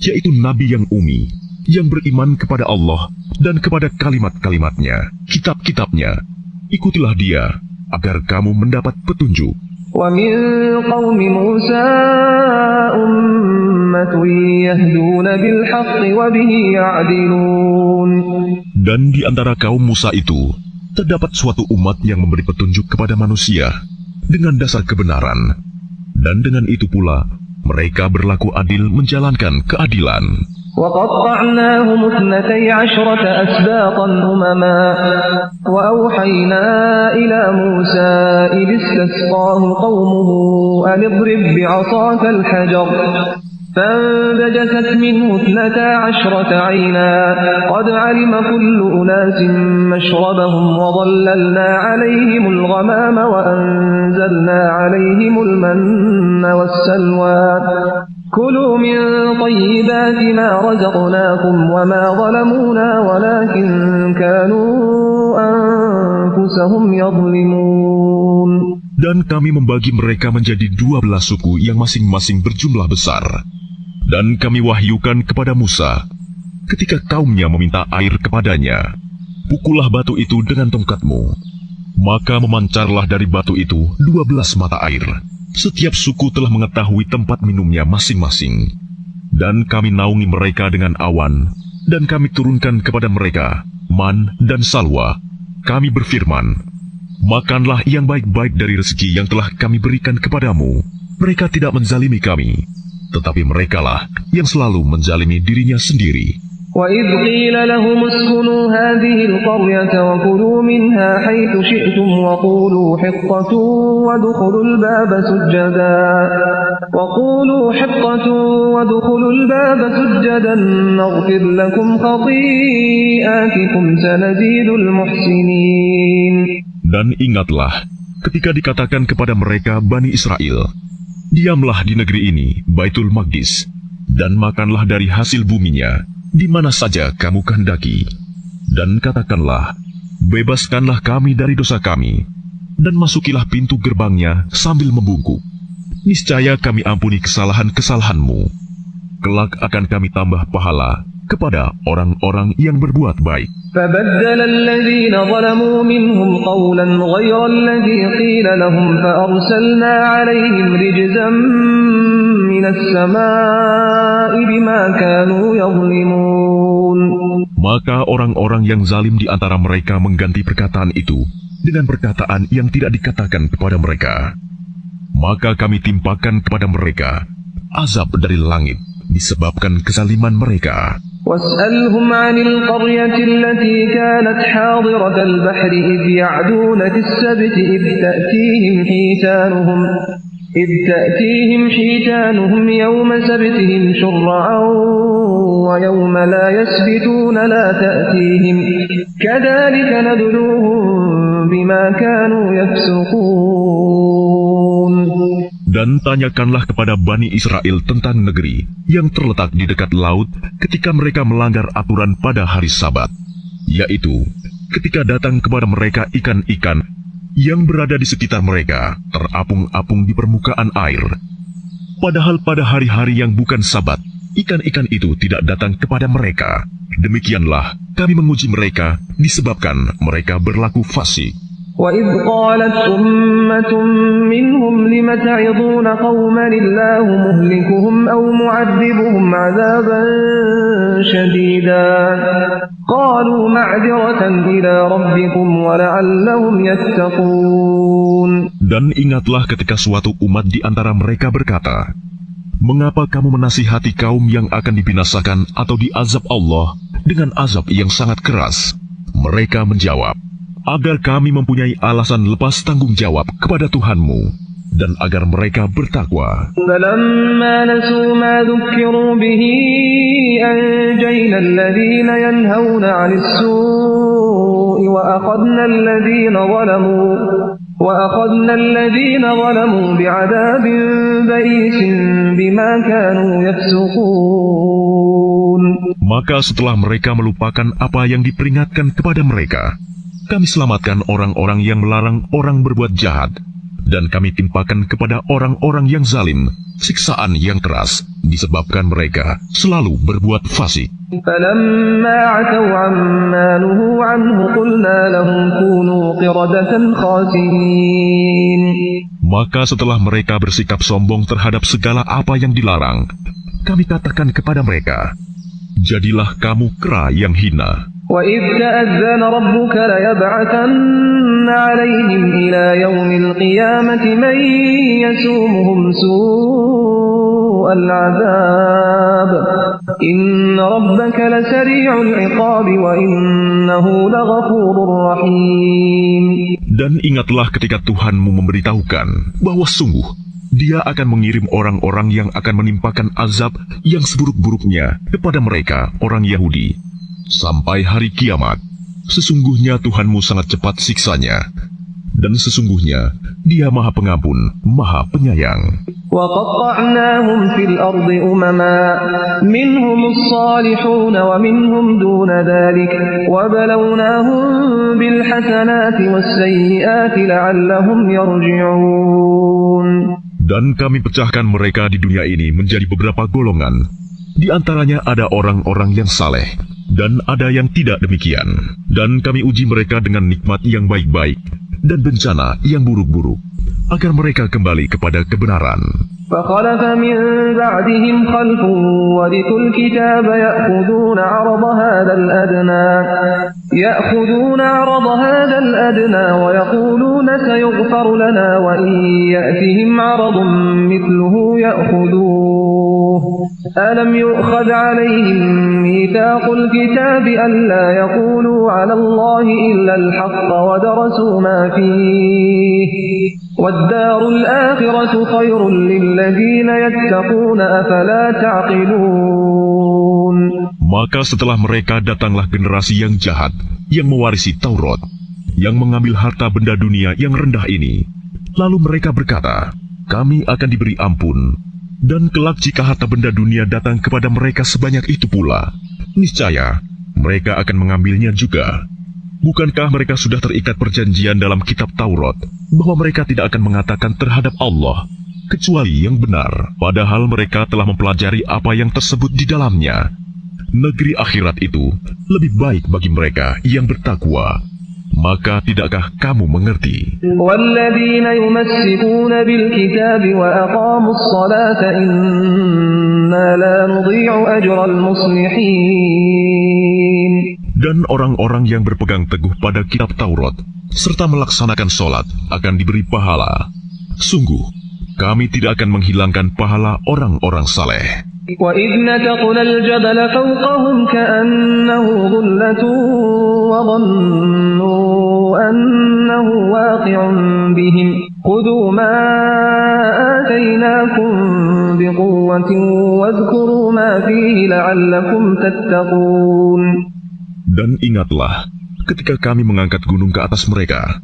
yaitu Nabi yang ummi, yang beriman kepada Allah dan kepada kalimat-kalimatnya, kitab-kitabnya. Ikutilah Dia, agar kamu mendapat petunjuk. وَمِنْ قَوْمِ مُوسَى أُمَّةٌ يَهْدُونَ بِالْحَقِّ وَبِهِ يَعْدِلُونَ. Dan di antara kaum Musa itu, terdapat suatu umat yang memberi petunjuk kepada manusia dengan dasar kebenaran. Dan dengan itu pula, mereka berlaku adil menjalankan keadilan. وَقَطَّعْنَاهُمُ 12 أَسْبَاطًا أُمَمًا وَأَوْحَيْنَا إِلَى مُوسَى إِذِ اسْتَسْقَاهُ قَوْمُهُ أَنِ اضْرِب بِّعَصَاكَ الْحَجَرَ فَانبَجَسَتْ مِنْهُ 12 عَيْنًا قَدْ عَلِمَ كُلُّ أُنَاسٍ مَّشْرَبَهُمْ وَظَلَّلْنَا عَلَيْهِمُ الْغَمَامَ وَأَنزَلْنَا عَلَيْهِمُ الْمَنَّ وَالسَّلْوَىٰ كُلُوا مِن طَيِّبَاتِ مَا رَزَقْنَاكُمْ وَمَا ظَلَمُونَا وَلَٰكِن كَانُوا أَنفُسَهُمْ يَظْلِمُونَ. Dan kami membagi mereka menjadi 12 suku yang masing-masing berjumlah besar. Dan kami wahyukan kepada Musa, ketika kaumnya meminta air kepadanya, pukullah batu itu dengan tongkatmu. Maka memancarlah dari batu itu 12 mata air. Setiap suku telah mengetahui tempat minumnya masing-masing. Dan kami naungi mereka dengan awan, dan kami turunkan kepada mereka man dan salwa. Kami berfirman, makanlah yang baik-baik dari rezeki yang telah kami berikan kepadamu. Mereka tidak menzalimi kami, tetapi merekalah yang selalu menzalimi dirinya sendiri. وَإِذْ قِيلَ لَهُمُ اسْكُنُوا هَٰذِهِ الْقَرْيَةَ وَكُلُوا مِنْهَا حَيْثُ شِئْتُمْ وَقُولُوا حِطَّةٌ وَادْخُلُوا الْبَابَ سُجَّدًا نَّغْفِرْ لَكُمْ خَطِيئَاتِكُمْ سَنَزِيدُ الْمُحْسِنِينَ. Dan ingatlah, ketika dikatakan kepada mereka Bani Israel, diamlah di negeri ini, Baitul Maqdis, dan makanlah dari hasil buminya, di mana saja kamu kehendaki. Dan katakanlah, bebaskanlah kami dari dosa kami, dan masukilah pintu gerbangnya sambil membungkuk. Niscaya kami ampuni kesalahan-kesalahanmu. Kelak akan kami tambah pahala kepada orang-orang yang berbuat baik. فَبَدَّلَ الَّذِينَ ظَلَمُوا مِنْهُمْ قَوْلًا غَيْرَ الَّذِي قِيلَ لَهُمْ فَأَرْسَلْنَا عَلَيْهِمْ رِجْزًا مِنَ السَّمَاءِ بِمَا كَانُوا يَظْلِمُونَ. Maka orang-orang yang zalim di antara mereka mengganti perkataan itu dengan perkataan yang tidak dikatakan kepada mereka. Maka kami timpakan kepada mereka azab dari langit disebabkan kezaliman mereka. واسألهم عن القرية التي كانت حاضرة البحر إذ يعدون في السبت إذ تأتيهم حيتانهم يوم سبتهم شرعا ويوم لا يسبتون لا تأتيهم كذلك نبلوهم بما كانوا يفسقون. Dan tanyakanlah kepada Bani Israel tentang negeri yang terletak di dekat laut ketika mereka melanggar aturan pada hari Sabat, yaitu ketika datang kepada mereka ikan-ikan yang berada di sekitar mereka terapung-apung di permukaan air. Padahal pada hari-hari yang bukan Sabat, ikan-ikan itu tidak datang kepada mereka. Demikianlah kami menguji mereka disebabkan mereka berlaku fasik. وَإِذْ قَالَتْ أُمَّةٌ مِّنْهُمْ لِمَ تَعِظُونَ قَوْمًا اللَّهُ مُهْلِكُهُمْ أَوْ مُعَذِّبُهُمْ عَذَابًا شَدِيدًا قَالُوا مَعْذِرَةً إِلَى رَبِّكُمْ وَلَعَلَّهُمْ يَتَّقُونَ. Dan ingatlah ketika suatu umat di antara mereka berkata, "Mengapa kamu menasihati kaum yang akan dibinasakan atau diazab Allah dengan azab yang sangat keras?" Mereka menjawab, "Agar kami mempunyai alasan lepas tanggung jawab kepada Tuhanmu, dan agar mereka bertakwa." فَلَمَّا نَسُوا مَا ذُكِّرُوا بِهِ أَنجَيْنَا الَّذِينَ يَنْهَوْنَ عَنِ السُّوءِ وَأَخَذْنَا الَّذِينَ ظَلَمُوا بِعَذَابٍ بَئِيسٍ بِمَا كَانُوا يَفْسُقُونَ. Maka setelah mereka melupakan apa yang diperingatkan kepada mereka, kami selamatkan orang-orang yang melarang orang berbuat jahat, dan kami timpakan kepada orang-orang yang zalim siksaan yang keras, disebabkan mereka selalu berbuat fasik. فَلَمَّا عَتَوْا عَمَّا نُهُوا عَنْهُ قُلْنَا لَهُمْ كُونُوا قِرَدَةً خَاسِئِينَ. Maka setelah mereka bersikap sombong terhadap segala apa yang dilarang, kami katakan kepada mereka, "Jadilah kamu kera yang hina." وَإِذْ تَأَذَّنَ رَبُّكَ لَيَبْعَثَنَّ عَلَيْهِمْ إِلَى يَوْمِ الْقِيَامَةِ مَن يَسُومُهُمْ سُوءَ الْعَذَابِ إِنَّ رَبَّكَ لَسَرِيعُ الْعِقَابِ وَإِنَّهُ لَغَفُورٌ رَّحِيمٌ. Dan ingatlah ketika Tuhanmu memberitahukan bahwa sungguh Dia akan mengirim orang-orang yang akan menimpakan azab yang seburuk-buruknya kepada mereka, orang Yahudi, sampai hari kiamat. Sesungguhnya Tuhanmu sangat cepat siksanya, dan sesungguhnya Dia Maha Pengampun, Maha Penyayang. وَقَطَّعْنَاهُمْ فِي الْأَرْضِ أُمَمًا مِّنْهُمُ الصَّالِحُونَ وَمِنْهُمْ دُونَ ذَلِكَ وَبَلَوْنَاهُمْ بِالْحَسَنَاتِ وَالسَّيِّئَاتِ لَعَلَّهُمْ يَرْجِعُونَ. Dan kami pecahkan mereka di dunia ini menjadi beberapa golongan. Di antaranya ada orang-orang yang saleh, dan ada yang tidak demikian. Dan kami uji mereka dengan nikmat yang baik-baik dan bencana yang buruk-buruk, agar mereka kembali kepada kebenaran. فَخَلَفَ مِن بَعْدِهِمْ خَلْفٌ وَرِثُوا الْكِتَابَ يَأْخُذُونَ عَرَضَ هَذَا الْأَدْنَى وَيَقُولُونَ سَيُغْفَرُ لَنَا وَإِن يَأْتِهِمْ عَرَضٌ مِثْلُهُ يَأْخُذُوهُ أَلَمْ يُؤْخَذْ عَلَيْهِم مِّيثَاقُ الْكِتَابِ أَلَّا يَقُولُوا عَلَى اللَّهِ إِلَّا الْحَقَّ وَدَرَسُوا مَا فِيهِ وَالدَّارُ الْآخِرَةُ خَيْرٌ لِّلَّذِينَ يَتَّقُونَ أَفَلَا تَعْقِلُونَ. Maka setelah mereka datanglah generasi yang jahat, yang mewarisi Taurat, yang mengambil harta benda dunia yang rendah ini. Lalu mereka berkata, "Kami akan diberi ampun." Dan kelak jika harta benda dunia datang kepada mereka sebanyak itu pula, niscaya mereka akan mengambilnya juga. Bukankah mereka sudah terikat perjanjian dalam kitab Taurat bahwa mereka tidak akan mengatakan terhadap Allah kecuali yang benar, padahal mereka telah mempelajari apa yang tersebut di dalamnya. Negeri akhirat itu lebih baik bagi mereka yang bertakwa. Maka tidakkah kamu mengerti? وَالَّذِينَ يُمَسِّكُونَ بِالْكِتَابِ وَأَقَامُوا الصَّلَاةَ إِنَّا لَا نُضِيعُ أَجْرَ الْمُصْلِحِينَ. Dan orang-orang yang berpegang teguh pada kitab Taurat serta melaksanakan sholat akan diberi pahala. Sungguh, kami tidak akan menghilangkan pahala orang-orang saleh. وإذ نتقنا الجبل فوقهم كأنه ظلة وظنوا أنه واقع بهم خذوا ما آتيناكم بقوة واذكروا ما فيه لعلكم تتقون. Dan ingatlah ketika kami mengangkat gunung ke atas mereka,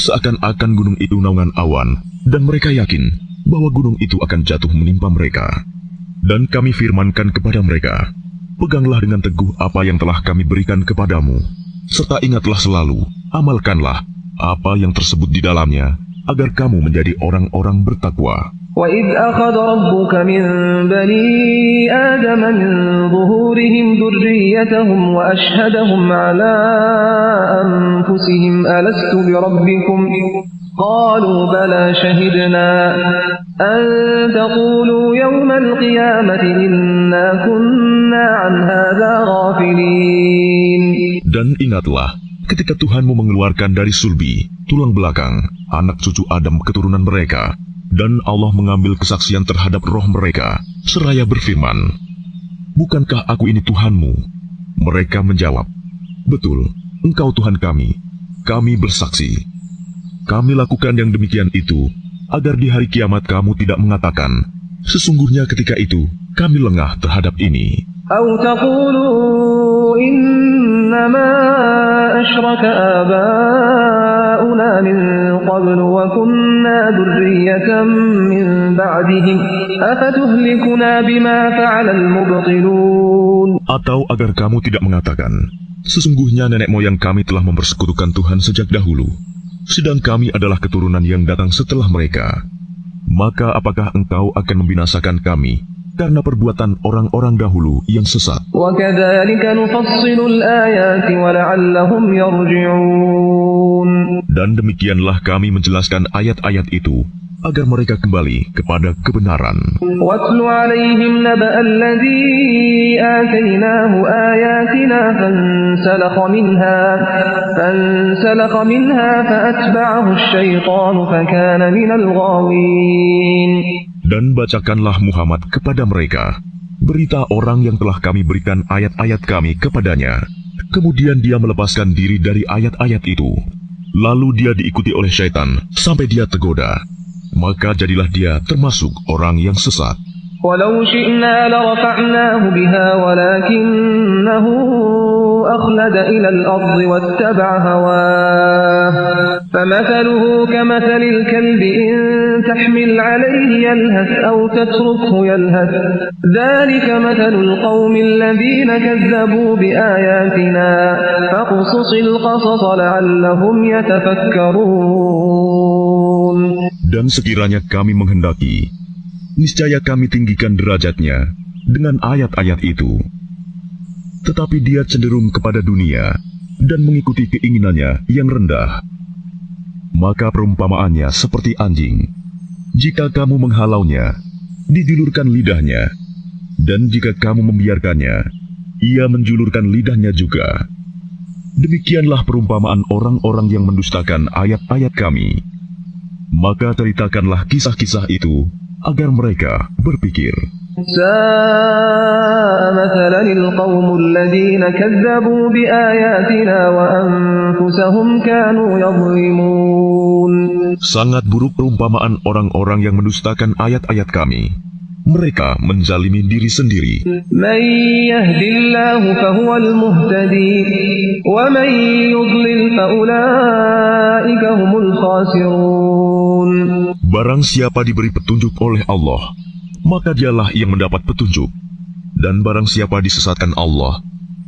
seakan-akan gunung itu naungan awan, dan mereka yakin bahwa gunung itu akan jatuh menimpa mereka. Dan kami firmankan kepada mereka, peganglah dengan teguh apa yang telah kami berikan kepadamu, serta ingatlah selalu, amalkanlah apa yang tersebut di dalamnya, agar kamu menjadi orang-orang bertakwa. وَإِذْ أَخَذَ رَبُّكَ مِنْ بَنِي آدَمَ مِنْ ظُهُورِهِمْ ذُرِّيَّتَهُمْ وَأَشْهَدَهُمْ عَلَى أَنْفُسِهِمْ أَلَسْتُ بِرَبِّكُمْ قَالُوا بَلَى شَهِدْنَا أَنْ تَقُولُوا يَوْمَ الْقِيَامَةِ إِنَّا كُنَّا عَنْ هَذَا غَافِلِينَ. Dan ingatlah ketika Tuhanmu mengeluarkan dari sulbi, tulang belakang, anak cucu Adam keturunan mereka, dan Allah mengambil kesaksian terhadap roh mereka, seraya berfirman, bukankah aku ini Tuhanmu? Mereka menjawab, betul, engkau Tuhan kami bersaksi. Kami lakukan yang demikian itu, agar di hari kiamat kamu tidak mengatakan, sesungguhnya ketika itu kami lengah terhadap ini. أَوْ تَقُولُوا إِنَّمَا أَشْرَكَ آبَاؤُنَا مِنْ قَبْلُ وَكُنَّا ذُرِّيَّةً مِنْ بَعْدِهِمْ أَفَتُهْلِكُنَا بِمَا فَعَلَ الْمُبْطِلُونَ. Atau agar kamu tidak mengatakan, sesungguhnya nenek moyang kami telah mempersekutukan Tuhan sejak dahulu, sedang kami adalah keturunan yang datang setelah mereka. Maka apakah engkau akan membinasakan kami karena perbuatan orang-orang dahulu yang sesat? وَكَذَلِكَ نُفَصِّلُ الْآيَاتِ وَلَعَلَّهُمْ يَرْجِعُونَ. Dan demikianlah kami menjelaskan ayat-ayat itu, agar mereka kembali kepada kebenaran. وَاتْلُ عَلَيْهِمْ نَبَأَ الَّذِي آتَيْنَاهُ آيَاتِنَا فَانسَلَخَ مِنْهَا فَأَتْبَعَهُ الشَّيْطَانُ فَكَانَ مِنَ الْغَاوِينَ. Dan bacakanlah Muhammad kepada mereka berita orang yang telah kami berikan ayat-ayat kami kepadanya. Kemudian dia melepaskan diri dari ayat-ayat itu. Lalu dia diikuti oleh syaitan sampai dia tergoda. Maka jadilah dia termasuk orang yang sesat. وَلَوْ شِئْنَا لَرَفَعْنَاهُ بِهَا وَلَكِنَّهُ أَخْلَدَ إِلَى الْأَرْضِ وَاتَّبَعَ هَوَاهُ فَمَثَلُهُ كَمَثَلِ الْكَلْبِ إِنْ تَحْمِلْ عَلَيْهِ يَلْهَثْ أَوْ تَتْرُكْهُ يَلْهَث ذَلِكَ مَثَلُ الْقَوْمِ الَّذِينَ كَذَّبُوا بِآيَاتِنَا فَاقْصُصِ الْقَصَصَ لَعَلَّهُمْ يَتَفَكَّرُونَ. Dan sekiranya kami menghendaki, niscaya kami tinggikan derajatnya dengan ayat-ayat itu. Tetapi dia cenderung kepada dunia dan mengikuti keinginannya yang rendah. Maka perumpamaannya seperti anjing. Jika kamu menghalaunya, dijulurkan lidahnya. Dan jika kamu membiarkannya, ia menjulurkan lidahnya juga. Demikianlah perumpamaan orang-orang yang mendustakan ayat-ayat kami. Maka ceritakanlah kisah-kisah itu, agar mereka berpikir. سَاءَ مَثَلًا الْقَوْمُ الَّذِينَ كَذَّبُوا بِآيَاتِنَا وَأَنفُسَهُمْ كَانُوا يَظْلِمُونَ. Sangat buruk perumpamaan orang-orang yang mendustakan ayat-ayat kami. Mereka menzalimi diri sendiri. مَن يَهْدِ اللَّهُ فَهُوَ الْمُهْتَدِي وَمَن يُضْلِلْ فَأُولَئِكَ هُمُ الْخَاسِرُونَ. Barang siapa diberi petunjuk oleh Allah, maka dialah yang mendapat petunjuk. Dan barang siapa disesatkan Allah,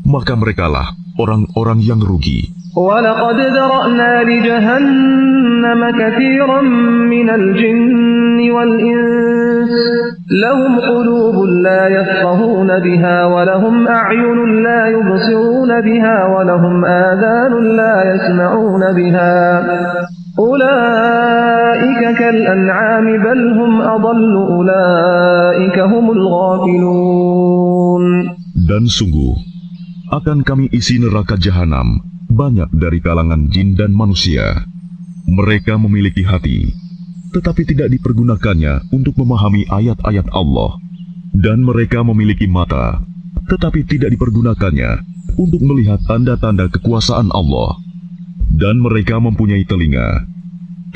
maka merekalah orang-orang yang rugi. وَلَقَدْ ذَرَأْنَا لِجَهَنَّمَ كَثِيرًا مِنَ الْجِنِّ وَالْإِنسِ لَهُمْ قُلُوبٌ لَا يَفْقَهُونَ بِهَا وَلَهُمْ أَعْيُنٌ لَا يُبْصِرُونَ بِهَا وَلَهُمْ آذَانٌ لَا يَسْمَعُونَ بِهَا أُولَئِكَ كَالْأَنْعَامِ بَلْ هُمْ أَضَلُّ أُولَئِكَ هُمُ الْغَافِلُونَ. Dan sungguh, akan kami isi neraka jahanam banyak dari kalangan jin dan manusia. Mereka memiliki hati, tetapi tidak dipergunakannya untuk memahami ayat-ayat Allah. Dan mereka memiliki mata, tetapi tidak dipergunakannya untuk melihat tanda-tanda kekuasaan Allah. Dan mereka mempunyai telinga,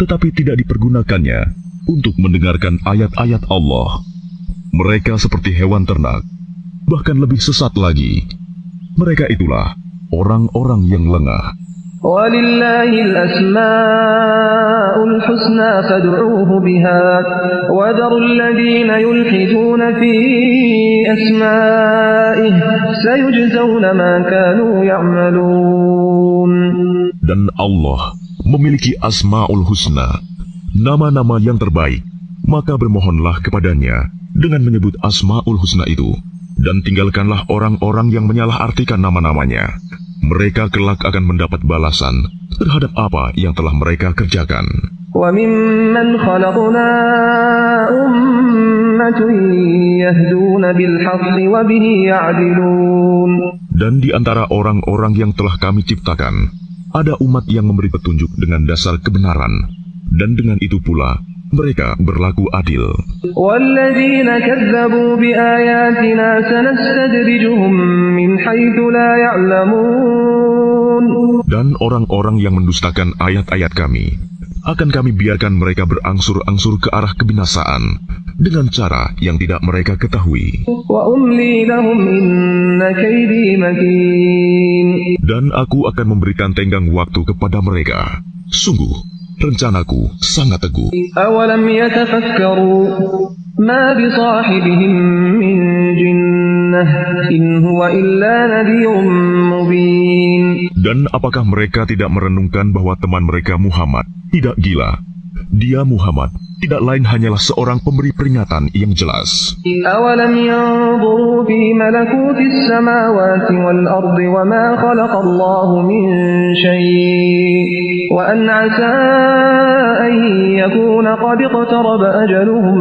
tetapi tidak dipergunakannya untuk mendengarkan ayat-ayat Allah. Mereka seperti hewan ternak, bahkan lebih sesat lagi. Mereka itulah orang-orang yang lengah. وَلِلَّهِ الْأَسْمَاءُ الْحُسْنَى فَادْعُوهُ بِهَا وَذَرُوا الَّذِينَ يُلْحِدُونَ فِي أَسْمَائِهِ سَيُجْزَوْنَ مَا كَانُوا يَعْمَلُونَ. Dan Allah memiliki Asma'ul Husna, nama-nama yang terbaik. Maka bermohonlah kepadanya dengan menyebut Asma'ul Husna itu, dan tinggalkanlah orang-orang yang menyalahartikan nama-namanya. Mereka kelak akan mendapat balasan terhadap apa yang telah mereka kerjakan. وَمِمَّنْ خَلَقْنَا أُمَّةٌ يَهْدُونَ بِالْحَقِّ وَبِهِ يَعْدِلُونَ. Dan di antara orang-orang yang telah kami ciptakan, ada umat yang memberi petunjuk dengan dasar kebenaran, dan dengan itu pula mereka berlaku adil. وَالَّذِينَ كَذَّبُوا بِآيَاتِنَا سَنَسْتَدْرِجُهُم مِّنْ حَيْثُ لَا يَعْلَمُونَ. Dan orang-orang yang mendustakan ayat-ayat kami, akan kami biarkan mereka berangsur-angsur ke arah kebinasaan dengan cara yang tidak mereka ketahui. وَأُمْلِي لَهُمْ إِنَّ كَيْدِي مَتِينٌ. Dan aku akan memberikan tenggang waktu kepada mereka. Sungguh, rencanaku sangat teguh. أَوَلَمْ يَتَفَكَّرُوا مَا بِصَاحِبِهِم مِّن جِنَّةٍ إِنْ هُوَ إِلَّا نَذِيرٌ مُّبِينٌ. Dan apakah mereka tidak merenungkan bahwa teman mereka Muhammad tidak gila? Dia Muhammad tidak lain hanyalah seorang pemberi peringatan yang jelas. أَوَلَمْ يَنظُرُوا فِي مَلَكُوتِ السَّمَاوَاتِ وَالْأَرْضِ وَمَا خَلَقَ اللَّهُ مِن شَيْءٍ وَأَنْ عَسَىٰ أَن يَكُونَ قَدِ اقْتَرَبَ أَجَلُهُمْ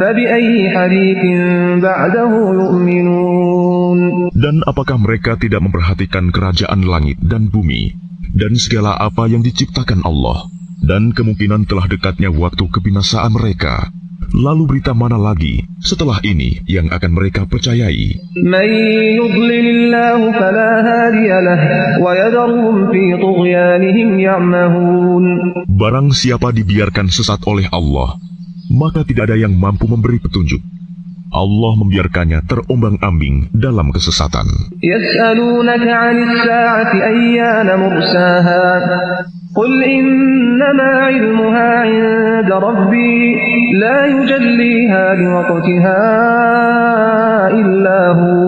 فَبِأَيِّ حَدِيثٍ بَعْدَهُ يُؤْمِنُونَ. Dan apakah mereka tidak memperhatikan kerajaan langit dan bumi dan segala apa yang diciptakan Allah, dan kemungkinan telah dekatnya waktu kebinasaan mereka? Lalu berita mana lagi setelah ini yang akan mereka percayai? مَن يُضْلِلِ اللَّهُ فَلَا هَادِيَ لَهُ وَيَذَرُهُمْ فِي طُغْيَانِهِمْ يَعْمَهُونَ. Barang siapa dibiarkan sesat oleh Allah, maka tidak ada yang mampu memberi petunjuk. Allah membiarkannya terombang-ambing dalam kesesatan. يَسْأَلُونَكَ عَنِ السَّاعَةِ أَيَّانَ مُرْسَاهَا قُلْ إِنَّمَا عِلْمُهَا عِندَ رَبِّي لَا يُجَلِّيهَا لِوَقْتِهَا إِلَّا هُوَ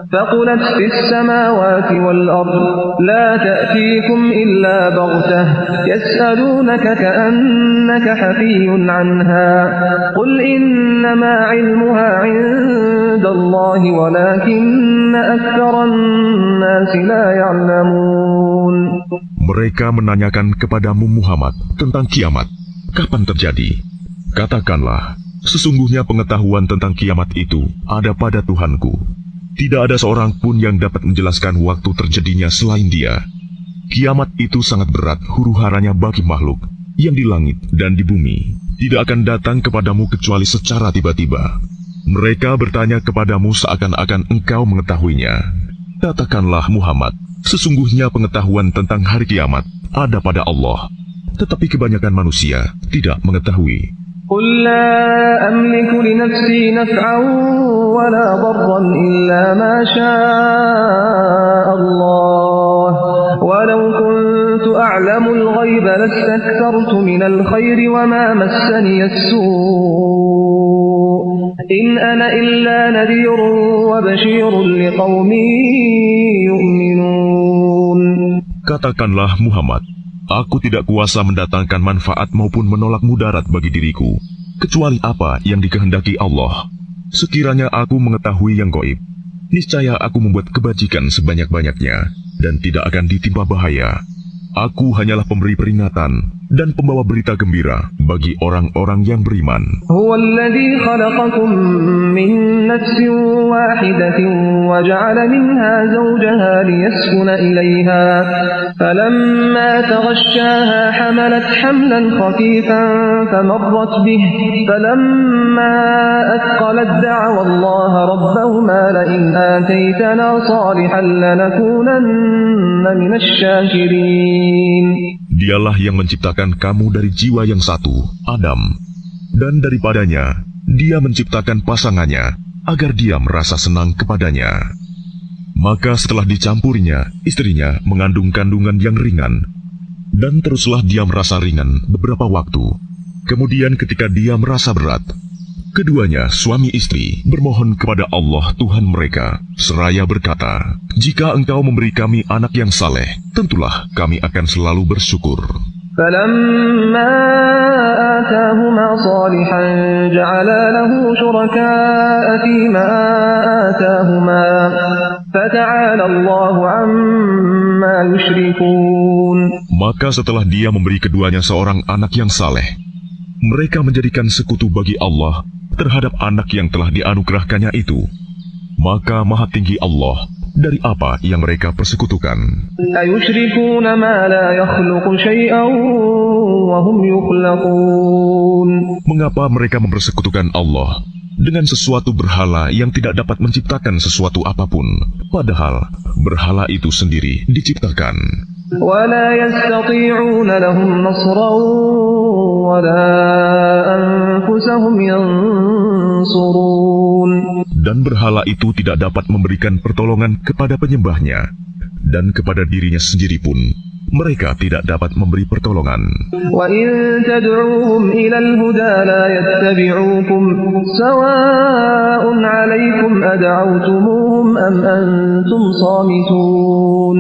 ثَقُلَتْ فِي السَّمَاوَاتِ وَالْأَرْضِ لَا تَأْتِيكُمْ إِلَّا بَغْتَةً يَسْأَلُونَكَ كَأَنَّكَ حَفِيٌّ عَنْهَا قُلْ إِنَّمَا عِلْمُهَا عِندَ اللَّهِ وَلَكِنَّ أَكْثَرَ النَّاسِ لَا يَعْلَمُونَ. Mereka menanyakan kepadamu Muhammad tentang kiamat, kapan terjadi? Katakanlah, sesungguhnya pengetahuan tentang kiamat itu ada pada Tuhanku. Tidak ada seorang pun yang dapat menjelaskan waktu terjadinya selain Dia. Kiamat itu sangat berat huru-haranya bagi makhluk yang di langit dan di bumi. Tidak akan datang kepadamu kecuali secara tiba-tiba. Mereka bertanya kepadamu seakan-akan engkau mengetahuinya. Katakanlah Muhammad, sesungguhnya pengetahuan tentang hari kiamat ada pada Allah, tetapi kebanyakan manusia tidak mengetahui. قُلْ لَا أَمْلِكُ لِنَفْسِي نَفْعًا وَلَا ضَرًّا إِلَّا مَا شَاءَ اللَّهُ وَلَوْ كُنْتُ أَعْلَمُ الْغَيْبَ لَاسْتَكْثَرْتُ مِنَ الْخَيْرِ وَمَا مَسَّنِيَ السُّوءُ إِنْ أَنَا إِلَّا نَذِيرٌ وَبَشِيرٌ لِقَوْمٍ يُؤْمِنُونَ. Katakanlah Muhammad, aku tidak kuasa mendatangkan manfaat maupun menolak mudarat bagi diriku, kecuali apa yang dikehendaki Allah. Sekiranya aku mengetahui yang gaib, niscaya aku membuat kebajikan sebanyak-banyaknya, dan tidak akan ditimpa bahaya. Aku hanyalah pemberi peringatan, dan pembawa berita gembira bagi orang-orang yang beriman. هو الذي خلقكم من نفس واحدة وجعل منها زوجها ليسكن إليها فلما تغشاها حملت حملا خفيفا فمرت به فلما أثقلت دعوا الله ربهما لئن آتيتنا صالحا لنكونن من الشاكرين. Dialah yang menciptakan kamu dari jiwa yang satu, Adam, dan daripadanya Dia menciptakan pasangannya agar dia merasa senang kepadanya. Maka setelah dicampurinya, istrinya mengandung kandungan yang ringan, dan teruslah dia merasa ringan beberapa waktu. Kemudian ketika dia merasa berat, keduanya suami istri bermohon kepada Allah Tuhan mereka, seraya berkata, "Jika Engkau memberi kami anak yang saleh, tentulah kami akan selalu bersyukur." فلما آتاهما صالحا جعلا له شركاء فيما آتاهما فتعالى الله عما يشركون. Maka setelah dia memberi keduanya seorang anak yang saleh, mereka menjadikan sekutu bagi Allah terhadap anak yang telah dianugerahkannya itu. Maka maha tinggi Allah dari apa yang mereka persekutukan. أَيُشْرِكُونَ مَا لَا يَخْلُقُ شَيْئًا وَهُمْ يُخْلَقُونَ. Mengapa mereka mempersekutukan Allah dengan sesuatu berhala yang tidak dapat menciptakan sesuatu apapun, padahal berhala itu sendiri diciptakan. وَلَا يَسْتَطِيعُونَ لَهُمْ نَصْرًا وَلَا أَنفُسَهُمْ يَنصُرُونَ. Dan berhala itu tidak dapat memberikan pertolongan kepada penyembahnya, dan kepada dirinya sendiri pun mereka tidak dapat memberi pertolongan. وَإِن تَدْعُوهُمْ إِلَى الْهُدَى لَا يَتَّبِعُوكُمْ سَوَاءٌ عَلَيْكُمْ أَدْعَوْتُمُوهُمْ أَمْ أَنْتُمْ صَامِتُونَ.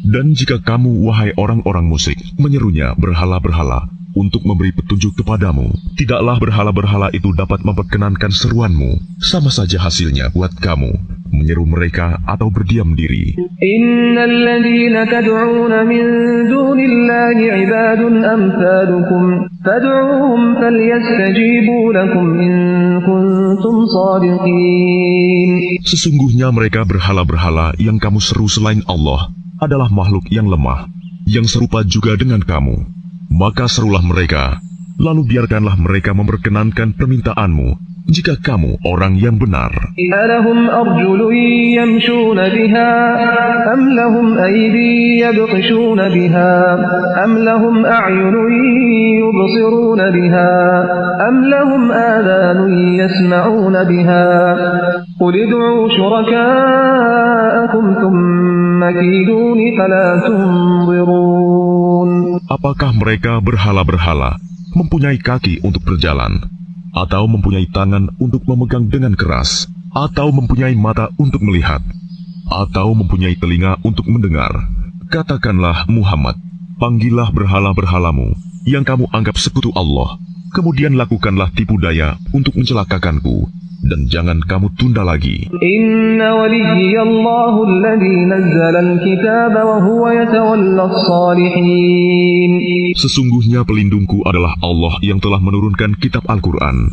Dan jika kamu, wahai orang-orang musyrik, menyerunya berhala-berhala untuk memberi petunjuk kepadamu, tidaklah berhala-berhala itu dapat memperkenankan seruanmu. Sama saja hasilnya buat kamu, menyeru mereka atau berdiam diri. Innal ladzina tad'una min dunillahi 'ibadun amsalukum fad'uuhum falyastajibu lakum in kuntum shadiqin. Sesungguhnya mereka berhala-berhala yang kamu seru selain Allah adalah makhluk yang lemah, yang serupa juga dengan kamu. Maka serulah mereka, lalu biarkanlah mereka memperkenankan permintaanmu, jika kamu orang yang benar. Alahum arjulun yamshuna biha, am lahum aydi yabtishuna biha, am lahum a'yunun yubsiruna biha, am lahum adhanun yasma'una biha. Qul id'u syuraka'akum thumma kiduni fala tunzirun. Apakah mereka berhala-berhala mempunyai kaki untuk berjalan, atau mempunyai tangan untuk memegang dengan keras, atau mempunyai mata untuk melihat, atau mempunyai telinga untuk mendengar? Katakanlah Muhammad, panggillah berhala-berhalamu yang kamu anggap sekutu Allah, kemudian lakukanlah tipu daya untuk mencelakakanku, dan jangan kamu tunda lagi. Inna waliyallahu alladhi nazzala al-kitaba wa huwa yatawalla as-salihin. Sesungguhnya pelindungku adalah Allah yang telah menurunkan kitab Al-Quran.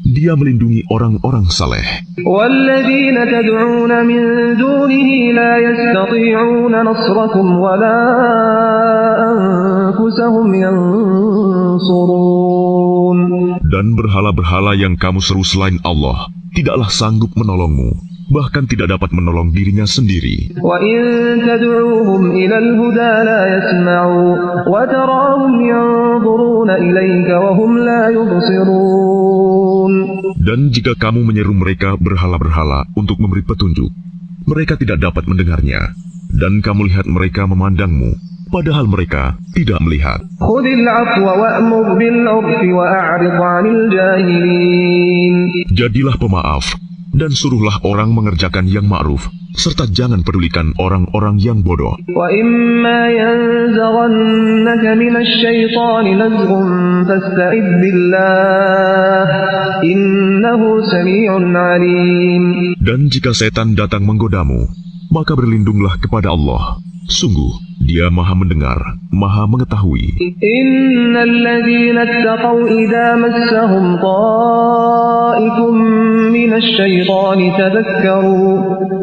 Dia melindungi orang-orang saleh. Walladzina tad'una min dunihi la yastati'una nasrakum wa la anfusahum yansurun. Dan berhala-berhala yang kamu seru selain Allah tidaklah sanggup menolongmu, bahkan tidak dapat menolong dirinya sendiri. Wa in tad'uuhum ila al-huda la yasma'u wa tarahum yanzuruna ilayka wa hum la yubsirun. Dan jika kamu menyeru mereka berhala-berhala untuk memberi petunjuk, mereka tidak dapat mendengarnya, dan kamu lihat mereka memandangmu, padahal mereka tidak melihat. Khudil afwa wa'mur bil 'urfi wa a'rid 'anil jahilin. Jadilah pemaaf dan suruhlah orang mengerjakan yang ma'ruf, serta jangan pedulikan orang-orang yang bodoh. Wa imma yanzaghannaka minasy syaitani nazghun fasta'id billah innahu samii'un 'aliim. Dan jika setan datang menggodamu, maka berlindunglah kepada Allah. Sungguh, Dia Maha Mendengar, Maha Mengetahui. إن الذين اتقوا إذا مسهم طائف من الشيطان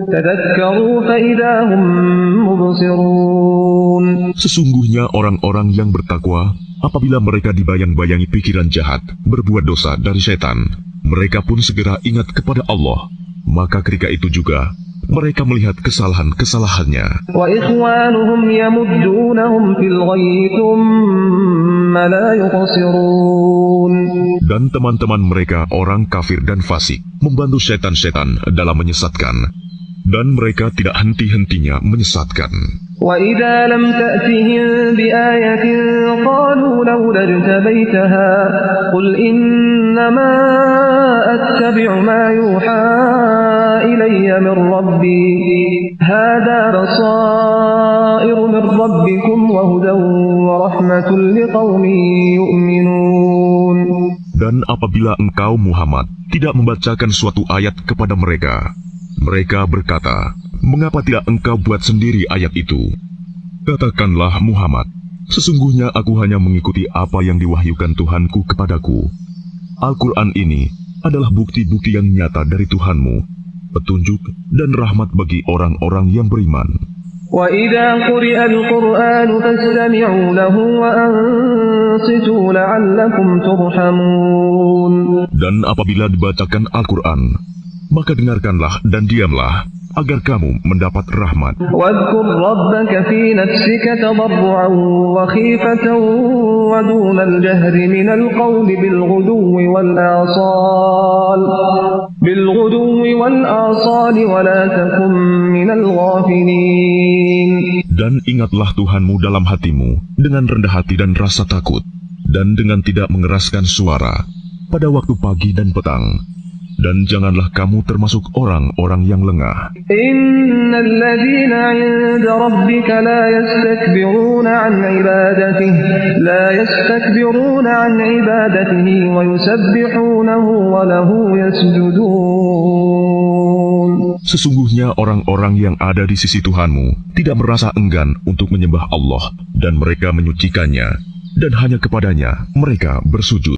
تذكروا فإذا هم مبصرون. Sesungguhnya orang-orang yang bertakwa, apabila mereka dibayang-bayangi pikiran jahat, berbuat dosa dari setan, mereka pun segera ingat kepada Allah. Maka ketika itu juga, mereka melihat kesalahan-kesalahannya. وإخوانهم يمدونهم في الغي ثم لا يقصرون. Dan teman-teman mereka, orang kafir dan fasik, membantu setan-setan dalam menyesatkan. Dan mereka tidak henti-hentinya menyesatkan. وإذا لم تأتهم بآية قالوا لولا اجتبيتها قل إنما أتبع ما يوحى إلي من ربي هذا بصائر من ربكم وهدى ورحمة لقوم يؤمنون. Dan apabila engkau Muhammad tidak membacakan suatu ayat kepada mereka, mereka berkata, mengapa tidak engkau buat sendiri ayat itu? Katakanlah Muhammad, sesungguhnya aku hanya mengikuti apa yang diwahyukan Tuhanku kepadaku. Al-Quran ini adalah bukti-bukti yang nyata dari Tuhanmu, petunjuk dan rahmat bagi orang-orang yang beriman. وَإِذَا قُرِئَ الْقُرْآنُ فَاسْتَمِعُوا لَهُ وَأَنصِتُوا لَعَلَّكُمْ تُرْحَمُونَ. Dan apabila dibacakan Al-Quran, maka dengarkanlah dan diamlah, agar kamu mendapat rahmat. واذكر ربك في نفسك تضرعا وخيفة ودون الجهر من القول بالغدو والآصال ولا تكن من الغافلين. Dan ingatlah Tuhanmu dalam hatimu dengan rendah hati dan rasa takut, dan dengan tidak mengeraskan suara pada waktu pagi dan petang. Dan janganlah kamu termasuk orang-orang yang lengah. Innal ladzina 'inda rabbika la yastakbiruna 'an ibadatihi wa yusabbihunahu wa lahu yasjudun. Sesungguhnya orang-orang yang ada di sisi Tuhanmu tidak merasa enggan untuk menyembah Allah, dan mereka menyucikannya, dan hanya kepadanya mereka bersujud.